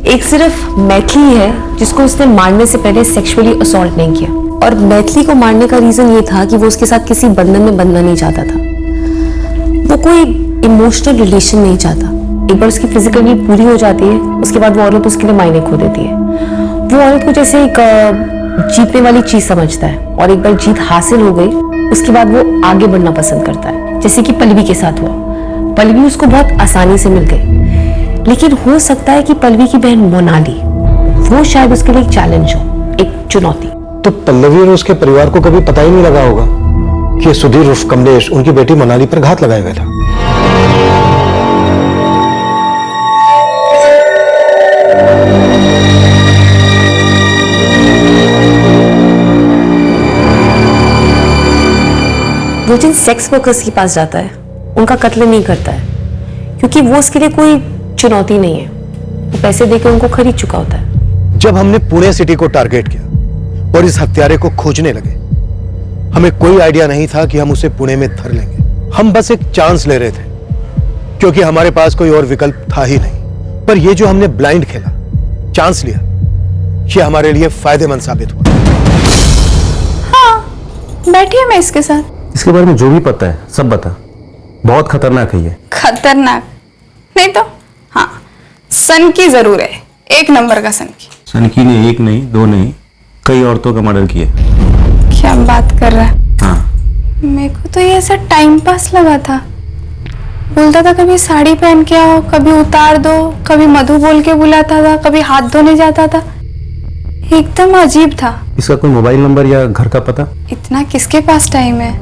एक सिर्फ मैथिली है जिसको उसने मारने से पहले सेक्सुअली असॉल्ट नहीं किया, और मैथिली को मारने का रीजन ये था कि वो उसके साथ किसी बंधन में बंधना नहीं चाहता था। वो कोई इमोशनल रिलेशन नहीं चाहता। एक बार उसकी फिजिकल नीड पूरी हो जाती है, उसके बाद वो औरत उसके लिए मायने खो देती है। वो औरत को जैसे एक जीतने वाली चीज समझता है, और एक बार जीत हासिल हो गई उसके बाद वो आगे बढ़ना पसंद करता है, जैसे कि पल्लवी के साथ हुआ। पल्लवी उसको बहुत आसानी से मिल गई, लेकिन हो सकता है कि पल्लवी की बहन मोनाली, वो शायद उसके लिए एक चैलेंज हो, एक चुनौती। तो पल्लवी और उसके परिवार को कभी पता ही नहीं लगा होगा कि सुधीर उर्फ कमलेश उनकी बेटी मोनाली पर घात लगाए हुए था। वो जिन सेक्स वर्कर्स के पास जाता है उनका कत्ल नहीं करता है, क्योंकि वो उसके लिए कोई चुनौती नहीं है। वो पैसे देकर उनको खरीद चुका होता है। जब हमने पुणे सिटी को टारगेट किया और इस हत्यारे को खोजने लगे, हमें कोई आइडिया नहीं था कि हम उसे पुणे में धर लेंगे। हम बस एक चांस ले रहे थे, क्योंकि हमारे पास कोई और विकल्प था ही नहीं। पर यह जो हमने ब्लाइंड खेला, चांस लिया, यह हमारे लिए फायदेमंद साबित हुआ। हाँ, बैठिए मैं इसके साथ। इसके बारे में जो भी पता है सब बता। बहुत खतरनाक है ये। खतरनाक नहीं तो हाँ, सन की जरूर है, एक नंबर का सन की। सनकी ने एक नहीं, दो नहीं, कई औरतों का मर्डर किया। क्या बात कर रहा है? हाँ। मेरे को तो ये ऐसा टाइम पास लगा था। बोलता था कभी साड़ी पहन के आओ, कभी उतार दो, कभी मधु बोल के बुलाता था, कभी हाथ धोने जाता था। एकदम अजीब था। इसका कोई मोबाइल नंबर या घर का पता? इतना किसके पास टाइम है,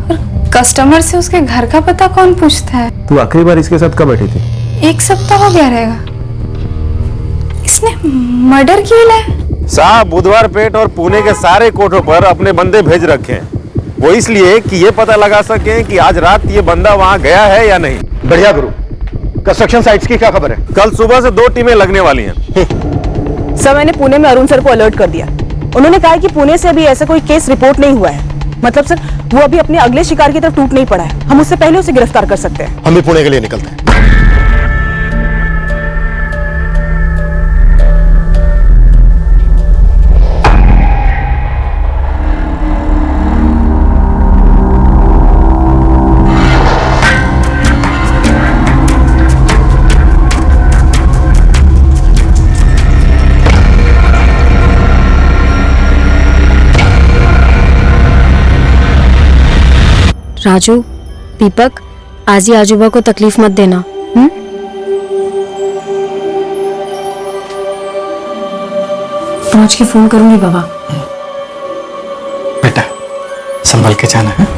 और कस्टमर से उसके घर का पता कौन पूछता है? तू आखिरी बार इसके साथ कब बैठी थी? 1 सप्ताह हो गया रहेगा। इसने मर्डर किया है। साहब बुधवार पेट और पुणे के सारे कोर्टों पर अपने बंदे भेज रखे हैं, वो इसलिए कि ये पता लगा सकें कि आज रात ये बंदा वहां गया है या नहीं। बढ़िया गुरु। कंस्ट्रक्शन साइट्स की क्या खबर है? कल सुबह से 2 टीमें लगने वाली हैं। सर, मैंने पुणे में अरुण सर को अलर्ट कर दिया। उन्होंने कहा कि पुणे से अभी ऐसा कोई केस रिपोर्ट नहीं हुआ है। मतलब सर, वो अभी अपने अगले शिकार की तरफ टूट नहीं पड़ा है। हम उससे पहले उसे गिरफ्तार कर सकते हैं। हम भी पुणे के लिए निकलते हैं। राजू, दीपक, आज ही आजूबा को तकलीफ मत देना। पहुंच के फोन करूंगी बाबा। बेटा संभल के जाना है।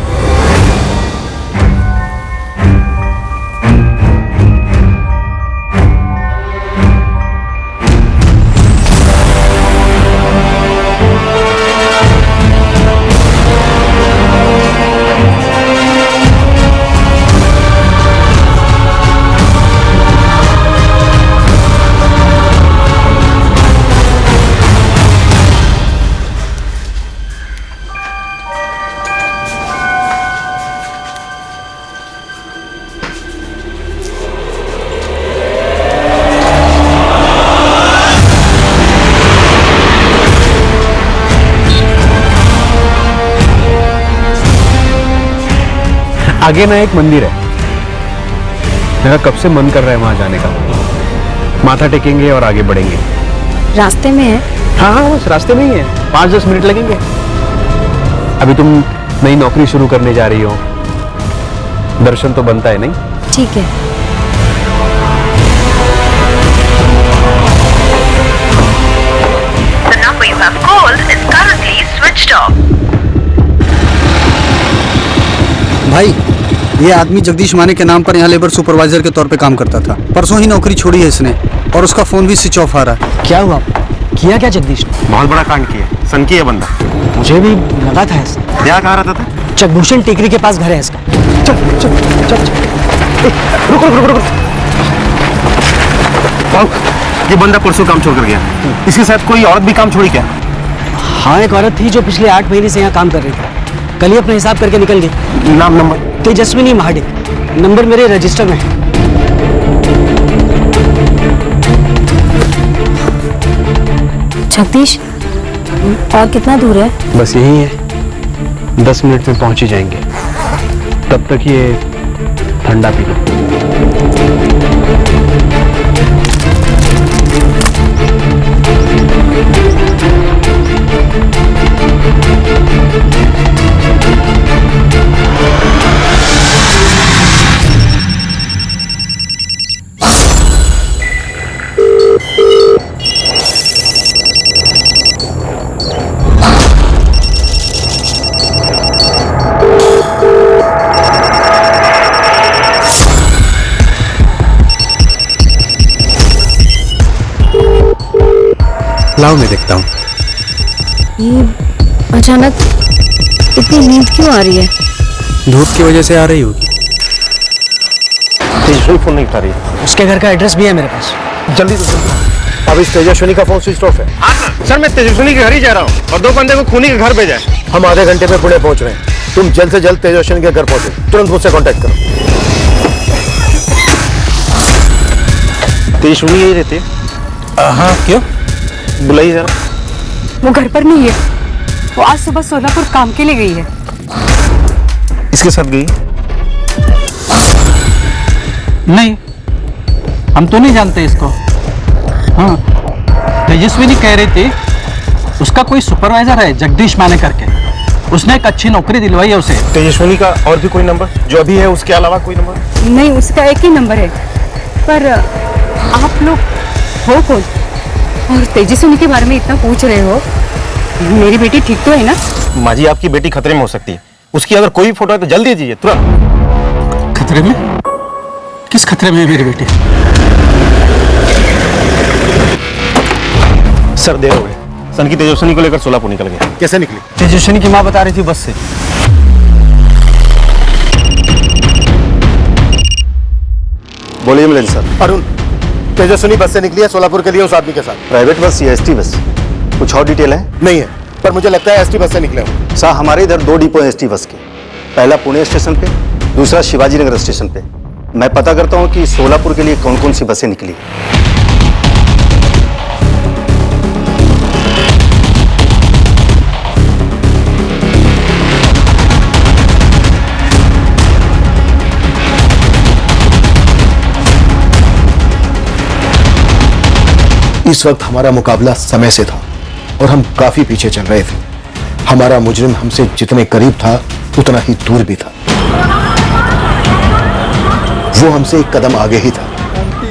आगे ना एक मंदिर है, मेरा कब से मन कर रहा है वहां जाने का। माथा टेकेंगे और आगे बढ़ेंगे। रास्ते में है? हाँ हाँ, बस रास्ते में ही है, 5-10 मिनट लगेंगे। अभी तुम नई नौकरी शुरू करने जा रही हो, दर्शन तो बनता है नहीं? ठीक है। The number you have called is currently switched off. भाई, ये आदमी जगदीश माने के नाम पर यहाँ लेबर सुपरवाइजर के तौर पे काम करता था। परसों ही नौकरी छोड़ी है इसने, और उसका फोन भी स्विच ऑफ आ रहा है। क्या हुआ? किया क्या जगदीश ने? बहुत बड़ा कांड किया, सनकी है बंदा। मुझे भी लगा था ऐसा। क्या कह रहा था? चकभूषण टेकरी के पास घर है इसका। चल चल चल, रुको रुको रुको। ये बंदा परसों काम छोड़ कर गया, इसके साथ कोई औरत भी काम छोड़ी क्या? हाँ, एक औरत थी जो पिछले 8 महीने से यहाँ काम कर रही थी। कल ही अपना हिसाब करके निकल गई। नाम नंबर? तेजस्विनी महाडिक। नंबर मेरे रजिस्टर में है। जगदीश, और कितना दूर है? बस यही है, 10 मिनट में पहुंच ही जाएंगे। तब तक ये ठंडा पी लो। लाओ मैं देखता हूँ। ये अचानक इतनी नींद क्यों आ रही है? धूप की वजह से आ रही होगी। तेजस्विनी फोन नहीं उठा रही है। उसके घर का एड्रेस भी है मेरे पास। जल्दी तो अब इस तेजस्विनी का फोन स्विच ऑफ है। सर मैं तेजस्विनी के घर ही जा रहा हूँ और 2 बंदे को खूनी के घर भेजा है। हम आधे घंटे में पुणे पहुंच रहे हैं। तुम जल्द से जल्द तेजस्विनी के घर पहुंचो। तुरंत मुझसे कांटेक्ट करो। तेजस्विनी यही रहती है? हाँ, क्यों? बुलाई जरा। वो घर पर नहीं है। वो आज सुबह सोलापुर काम के लिए गई है। इसके साथ गई? नहीं, हम तो नहीं जानते इसको। हाँ, तेजस्विनी कह रही थी उसका कोई सुपरवाइजर है जगदीश माने करके, उसने एक अच्छी नौकरी दिलवाई है उसे। तेजस्विनी का और भी कोई नंबर जो अभी है उसके अलावा कोई नंबर? नहीं, उसका एक ही नंबर है। पर आप लोग हो कौन और तेजस्विनी के बारे में इतना पूछ रहे हो? मेरी बेटी ठीक तो है ना? माँ जी आपकी बेटी खतरे में हो सकती है। उसकी अगर कोई फोटो है तो जल्दी दीजिए तुरंत। खतरे में? किस खतरे में है मेरी बेटी? सर देर हो गई। सन की तेजस्विनी को लेकर सोलापुर निकल गया। कैसे निकली? तेजस्विनी की माँ बता रही थी बस से। बोलिए मिलन सर। अरुण, तेजस्विनी बस से निकली है सोलापुर के लिए उस आदमी के साथ। प्राइवेट बस या एसटी बस? कुछ और डिटेल है? नहीं है, पर मुझे लगता है एसटी बस से निकले हो। सर हमारे इधर 2 डिपो हैं एसटी बस के। पहला पुणे स्टेशन पे, दूसरा शिवाजी नगर स्टेशन पे। मैं पता करता हूँ कि सोलापुर के लिए कौन कौन सी बसें निकली। इस वक्त हमारा मुकाबला समय से था और हम काफी पीछे चल रहे थे। हमारा मुजरिम हमसे जितने करीब था उतना ही दूर भी था। वो हमसे एक कदम आगे ही था,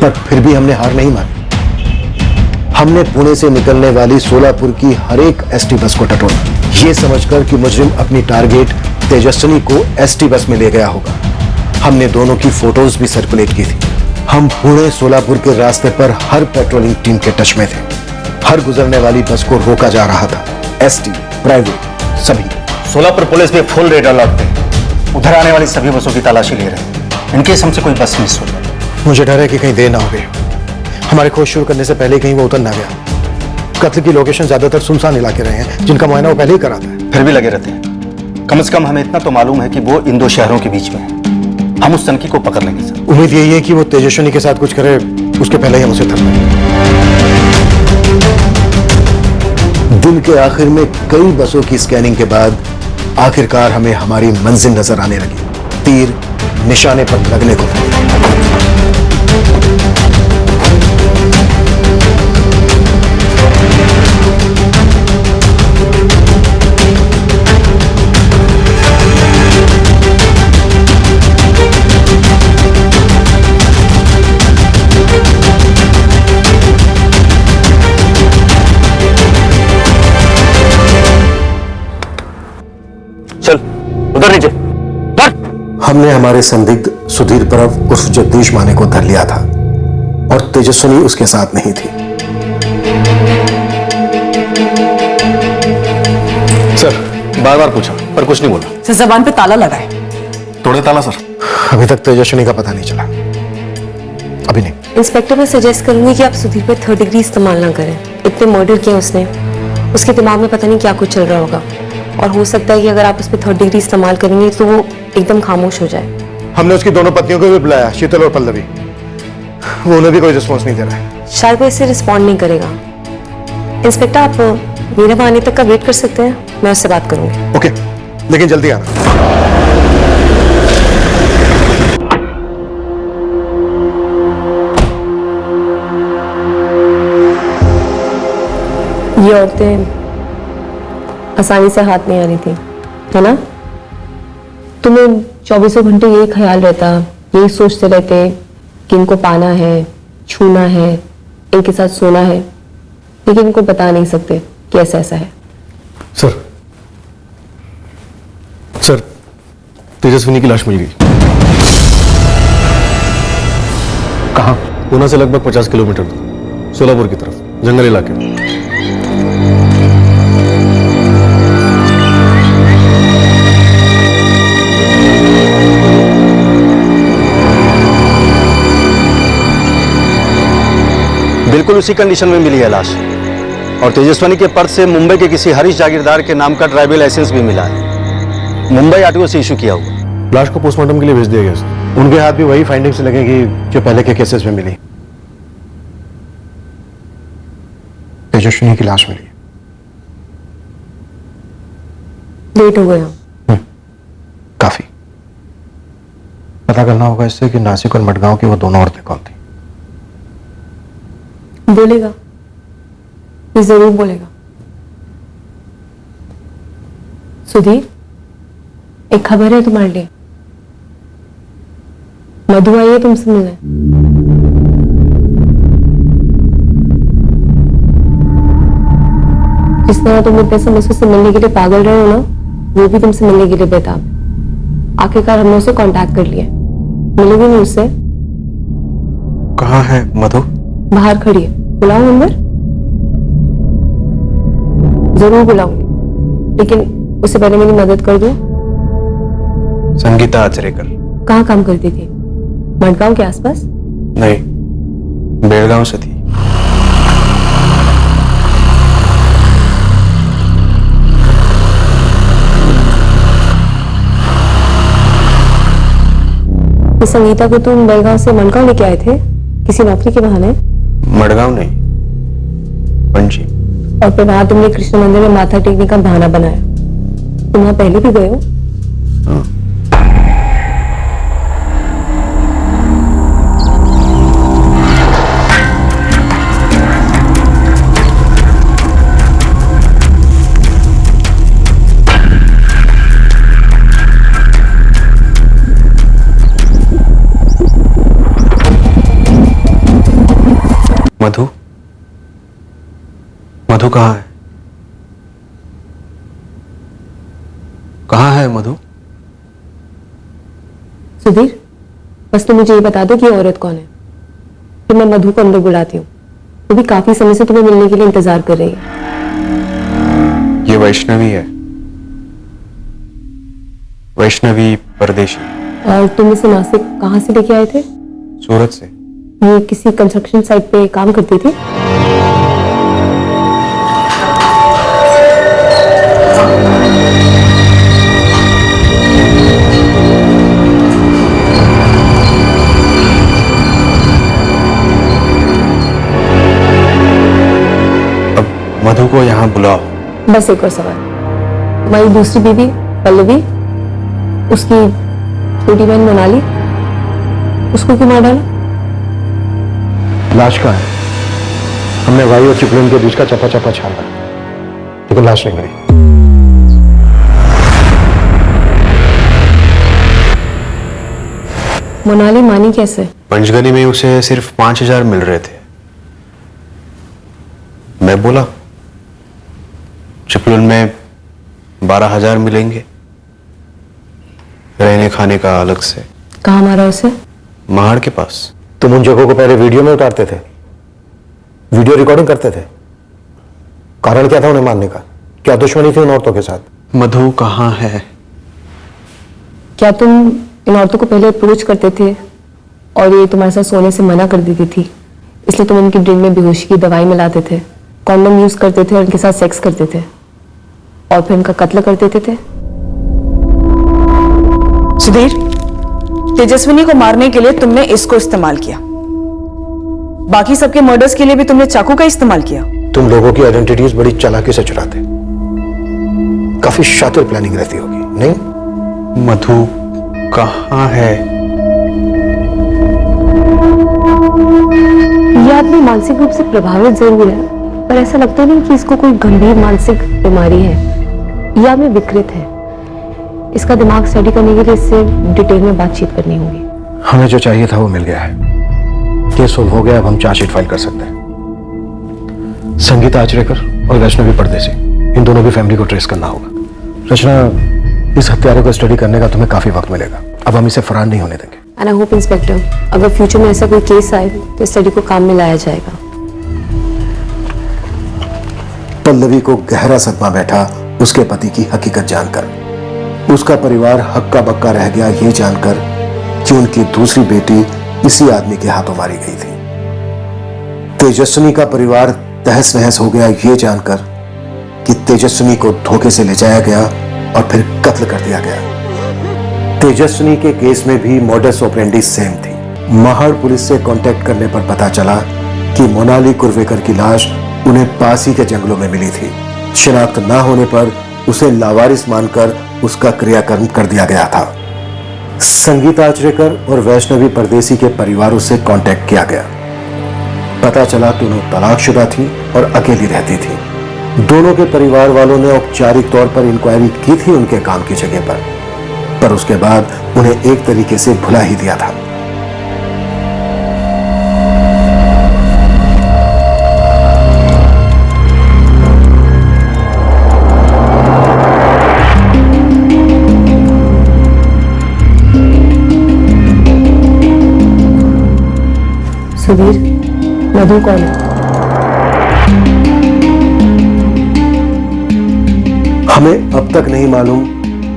पर फिर भी हमने हार नहीं मानी। हमने पुणे से निकलने वाली सोलापुर की हर एक एसटी बस को टटोला, ये समझकर कि मुजरिम अपनी टारगेट तेजस्विनी को एसटी बस में ले गया होगा। हमने दोनों की फोटोज भी सर्कुलेट की थी। हम पुणे सोलापुर के रास्ते पर हर पेट्रोलिंग टीम के टच में थे। हर गुजरने वाली बस को रोका जा रहा था। एसटी, प्राइवेट, सभी। सोलापुर पुलिस भी फुल रेड अलर्ट थे। उधर आने वाली सभी बसों की तलाशी ले रहे हैं। इनकेस हमसे कोई बस मिस हो जाए। मुझे डर है कि कहीं देर ना हो गई। हमारे खोज शुरू करने से पहले कहीं वो उतर ना गया। कत्ल की लोकेशन ज्यादातर सुनसान इलाके रहे हैं जिनका मुआयना वो पहले ही करा था। फिर भी लगे रहते हैं। कम से कम हमें इतना तो मालूम है कि वो इन 2 शहरों के बीच में है। हम उस तनकी को पकड़ लेंगे सर। उम्मीद यही है कि वो तेजस्विनी के साथ कुछ करे, उसके पहले ही हम उसे थक पाए। दिन के आखिर में कई बसों की स्कैनिंग के बाद आखिरकार हमें हमारी मंजिल नजर आने लगी। तीर निशाने पर लगने को था। चल उधर नीचे। हमने हमारे संदिग्ध सुधीर परब उर्फ जगदीश माने को धर लिया था और तेजस्विनी उसके साथ नहीं थी। सर बार बार पूछा पर कुछ नहीं बोला। सर जबान पे ताला लगा है। तोड़े ताला सर। अभी तक तेजस्विनी का पता नहीं चला। अभी नहीं। इंस्पेक्टर, मैं सजेस्ट करूंगी कि आप सुधीर पर 3rd डिग्री इस्तेमाल ना करें। इतने मर्डर किए उसने, उसके दिमाग में पता नहीं क्या कुछ चल रहा होगा और हो सकता है कि अगर आप उस पर 3rd डिग्री इस्तेमाल करेंगे तो वो एकदम खामोश हो जाए। हमने उसकी दोनों पत्नियों को भी बुलाया, शीतल और पल्लवी। वो उन्हें भी कोई रिस्पॉन्स नहीं दे रहा है। शायद वो इससे रिस्पॉन्ड नहीं करेगा। इंस्पेक्टर आप मेरे वहां आने तक का वेट कर सकते हैं, मैं उससे बात करूंगी। ओके, लेकिन जल्दी आना। ये औरतें आसानी से हाथ नहीं आ रही थी, है ना? तुम्हें 24 घंटे यही ख्याल रहता, यही सोचते रहते कि इनको पाना है, छूना है, इनके साथ सोना है, लेकिन इनको बता नहीं सकते कि ऐसा ऐसा है। सर, तेजस्विनी की लाश मिल गई। कहाँ? पूना से लगभग 50 किलोमीटर दूर, सोलापुर की तरफ, जंगल इलाके में। बिल्कुल उसी कंडीशन में मिली है लाश, और तेजस्विनी के पर्स से मुंबई के किसी हरीश जागीरदार के नाम का ड्राइविंग लाइसेंस भी मिला है। मुंबई आरटीओ से इशू किया हुआ। लाश को पोस्टमार्टम के लिए भेज दिया गया सर। उनके हाथ भी वही फाइंडिंग्स लगेगी जो पहले के केसेस में मिली। तेजस्विनी की लाश मिली। लेट हो गया। काफी। पता करना होगा इससे कि नासिक और मडगांव की वो दोनों औरतें कौन थी। बोलेगा, ये जरूर बोलेगा। सुधीर, एक खबर है तुम्हारे लिए। मधु आई है तुमसे मिलने। जिस तरह तुम इतने समय से मिलने के लिए पागल रहे हो ना, वो भी तुमसे मिलने के लिए बेताब। आखिरकार हमने उसे कांटेक्ट कर लिया। मिलोगी नहीं उससे? कहाँ है मधु? बाहर खड़ी है। बुलाऊं अंदर? जरूर बुलाऊंगी, लेकिन उससे पहले मेरी मदद कर दो। संगीता आचरेकर। कहाँ काम करती थी? मडगांव के आसपास? नहीं, बेलगांव से थी। तो संगीता को तुम बेलगांव से मडगांव लेके आए थे किसी नौकरी के बहाने? मडगांव नहीं, पणजी। और फिर वहां तुमने कृष्ण मंदिर में माथा टेकने का बहाना बनाया। तुम वहां पहले भी गए हो? मधु? मधु कहाँ है? कहाँ है मधु? सुधीर, बस तुम मुझे ये बता दो कि ये औरत कौन है, फिर मैं मधु को अंदर बुलाती हूँ। वो भी काफी समय से तुम्हें मिलने के लिए इंतजार कर रही है। ये वैष्णवी है, वैष्णवी परदेशी। और तुम इसे नासिक कहाँ से लेके आए थे? सूरत से। ये किसी कंस्ट्रक्शन साइट पे काम करती थी? मधु को यहाँ बुलाओ। बस एक और सवाल, तुम्हारी दूसरी बीवी पल्लवी, उसकी छोटी बहन मोनाली, उसको क्यों मार डाला? लाश कहाँ है? हमने वाई और चिपलून के बीच का चपा चपा छाना, लेकिन लाश नहीं मिली। मोनाली मानी कैसे? पंचगनी में उसे सिर्फ 5,000 मिल रहे थे। मैं बोला चिपलून में 12,000 मिलेंगे, रहने खाने का अलग से। कहाँ मारा उसे? महाड़ के पास। तुम उन जगहों को पहले वीडियो में उतारते थे, वीडियो रिकॉर्डिंग करते थे। कारण क्या था उन्हें मारने का? क्या दुश्मनी थी उन औरतों के साथ? मधु कहाँ है? क्या तुम इन औरतों को पहले अप्रोच करते थे और ये तुम्हारे साथ सोने से मना कर देती थी, इसलिए तुम उनकी ड्रिंक में बेहोशी की दवाई मिलाते थे, कॉन्डम यूज करते थे और उनके साथ सेक्स करते थे और फिर उनका कत्ल कर देते थे? सुधीर, तेजस्विनी को मारने के लिए तुमने इसको इस्तेमाल किया, बाकी सबके मर्डर्स के लिए भी तुमने चाकू का इस्तेमाल किया। तुम लोगों की आइडेंटिटीज बड़ी चालाकी से चुराते, काफी शातिर प्लानिंग रहती होगी, नहीं? मधु कहाँ है? ये आदमी मानसिक रूप से प्रभावित जरूर है, पर ऐसा लगता नहीं कि इसको कोई गंभीर मानसिक बीमारी है। यह आदमी विकृत है। इसका दिमाग स्टडी करने के लिए इससे डिटेल में बातचीत करनी होगी। हमें जो चाहिए था वो मिल गया है। केस सोल्व हो गया, अब हम चार्जशीट फाइल कर सकते हैं। संगीता आचरेकर और वैष्णवी परदेसी, इन दोनों की फैमिली को ट्रेस करना होगा। रचना, इस हत्यारे को स्टडी करने का तुम्हें काफी वक्त मिलेगा। अब हम इसे फरार नहीं होने देंगे। एंड आई होप इंस्पेक्टर, अगर फ्यूचर में ऐसा कोई केस आए तो स्टडी को काम में लाया जाएगा। पल्लवी को गहरा सदमा बैठा उसके पति की हकीकत जानकर। उसका परिवार हक्का बक्का रह गया ये जानकर कि उनकी दूसरी बेटी इसी आदमी के हाथों मारी गई थी। तेजस्विनी का परिवार तहस नहस हो गया ये जानकर कि तेजस्विनी को धोखे से ले जाया गया और फिर कत्ल कर दिया गया। तेजस्विनी के केस में भी मॉडस ऑपरेंडी सेम थी। महाड़ पुलिस से कांटेक्ट करने पर पता चला कि मोनाली कुर्वेकर की लाश उन्हें पास ही के जंगलों में मिली थी। शिनाख्त न होने पर उसे लावारिस मानकर उसका क्रियाकर्म कर दिया गया था। संगीता आचरेकर और वैष्णवी परदेसी के परिवारों से कांटेक्ट किया गया। पता चला दोनों तलाकशुदा थी और अकेली रहती थी। दोनों के परिवार वालों ने औपचारिक तौर पर इंक्वायरी की थी उनके काम की जगह पर उसके बाद उन्हें एक तरीके से भुला ही दिया था। सुधीर, मधु कौन है? हमें अब तक नहीं मालूम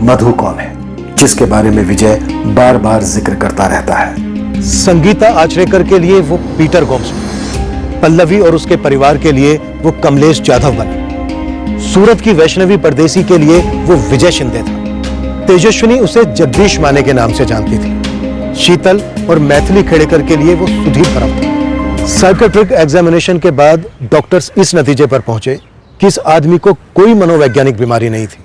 मधु कौन है, जिसके बारे में विजय बार बार जिक्र करता रहता है। संगीता आचरेकर के लिए वो पीटर गोम्स बने, पल्लवी और उसके परिवार के लिए वो कमलेश जाधव बने, सूरत की वैष्णवी परदेसी के लिए वो विजय शिंदे था, तेजस्विनी उसे जगदीश माने के नाम से जानती थी, शीतल और मैथिली खेड़ेकर के लिए वो सुधीर परब था। साइकेट्रिक एग्जामिनेशन के बाद डॉक्टर्स इस नतीजे पर पहुंचे कि इस आदमी को कोई मनोवैज्ञानिक बीमारी नहीं थी।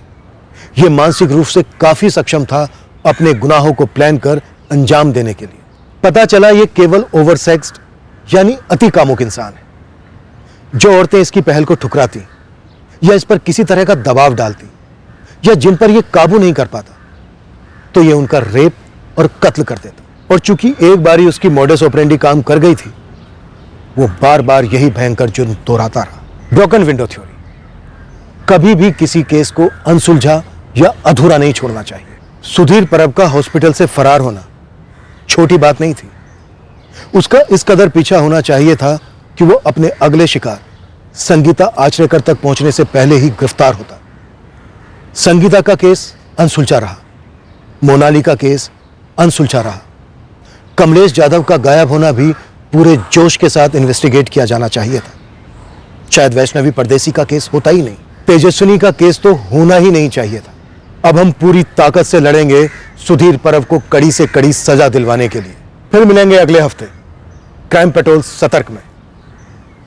यह मानसिक रूप से काफी सक्षम था अपने गुनाहों को प्लान कर अंजाम देने के लिए। पता चला ये केवल ओवरसेक्स्ड यानी अति कामुक इंसान है। जो औरतें इसकी पहल को ठुकराती या इस पर किसी तरह का दबाव डालती या जिन पर यह काबू नहीं कर पाता तो ये उनका रेप और कत्ल कर देता। और चूंकि एक बारी उसकी मॉडस ऑपरेंडी काम कर गई थी, वो बार बार यही भयंकर जुर्म दोहराता रहा। ब्रोकन विंडो थ्योरी, कभी भी किसी केस को अनसुलझा या अधूरा नहीं छोड़ना चाहिए। सुधीर परब का हॉस्पिटल से फरार होना छोटी बात नहीं थी। उसका इस कदर पीछा होना चाहिए था कि वो अपने अगले शिकार संगीता आचरेकर तक पहुंचने से पहले ही गिरफ्तार होता। संगीता का केस अनसुलझा रहा, मोनाली का केस अनसुलझा रहा, कमलेश जाधव का गायब होना भी पूरे जोश के साथ इन्वेस्टिगेट किया जाना चाहिए था। शायद वैष्णवी परदेसी का केस होता ही नहीं, तेजस्विनी का केस तो होना ही नहीं चाहिए था। अब हम पूरी ताकत से लड़ेंगे सुधीर परब को कड़ी से कड़ी सजा दिलवाने के लिए। फिर मिलेंगे अगले हफ्ते क्राइम पेट्रोल सतर्क में।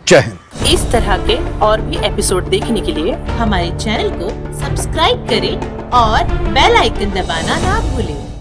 जय हिंद। इस तरह के और भी एपिसोड देखने के लिए हमारे चैनल को सब्सक्राइब करें और बेल आइकन दबाना ना भूलें।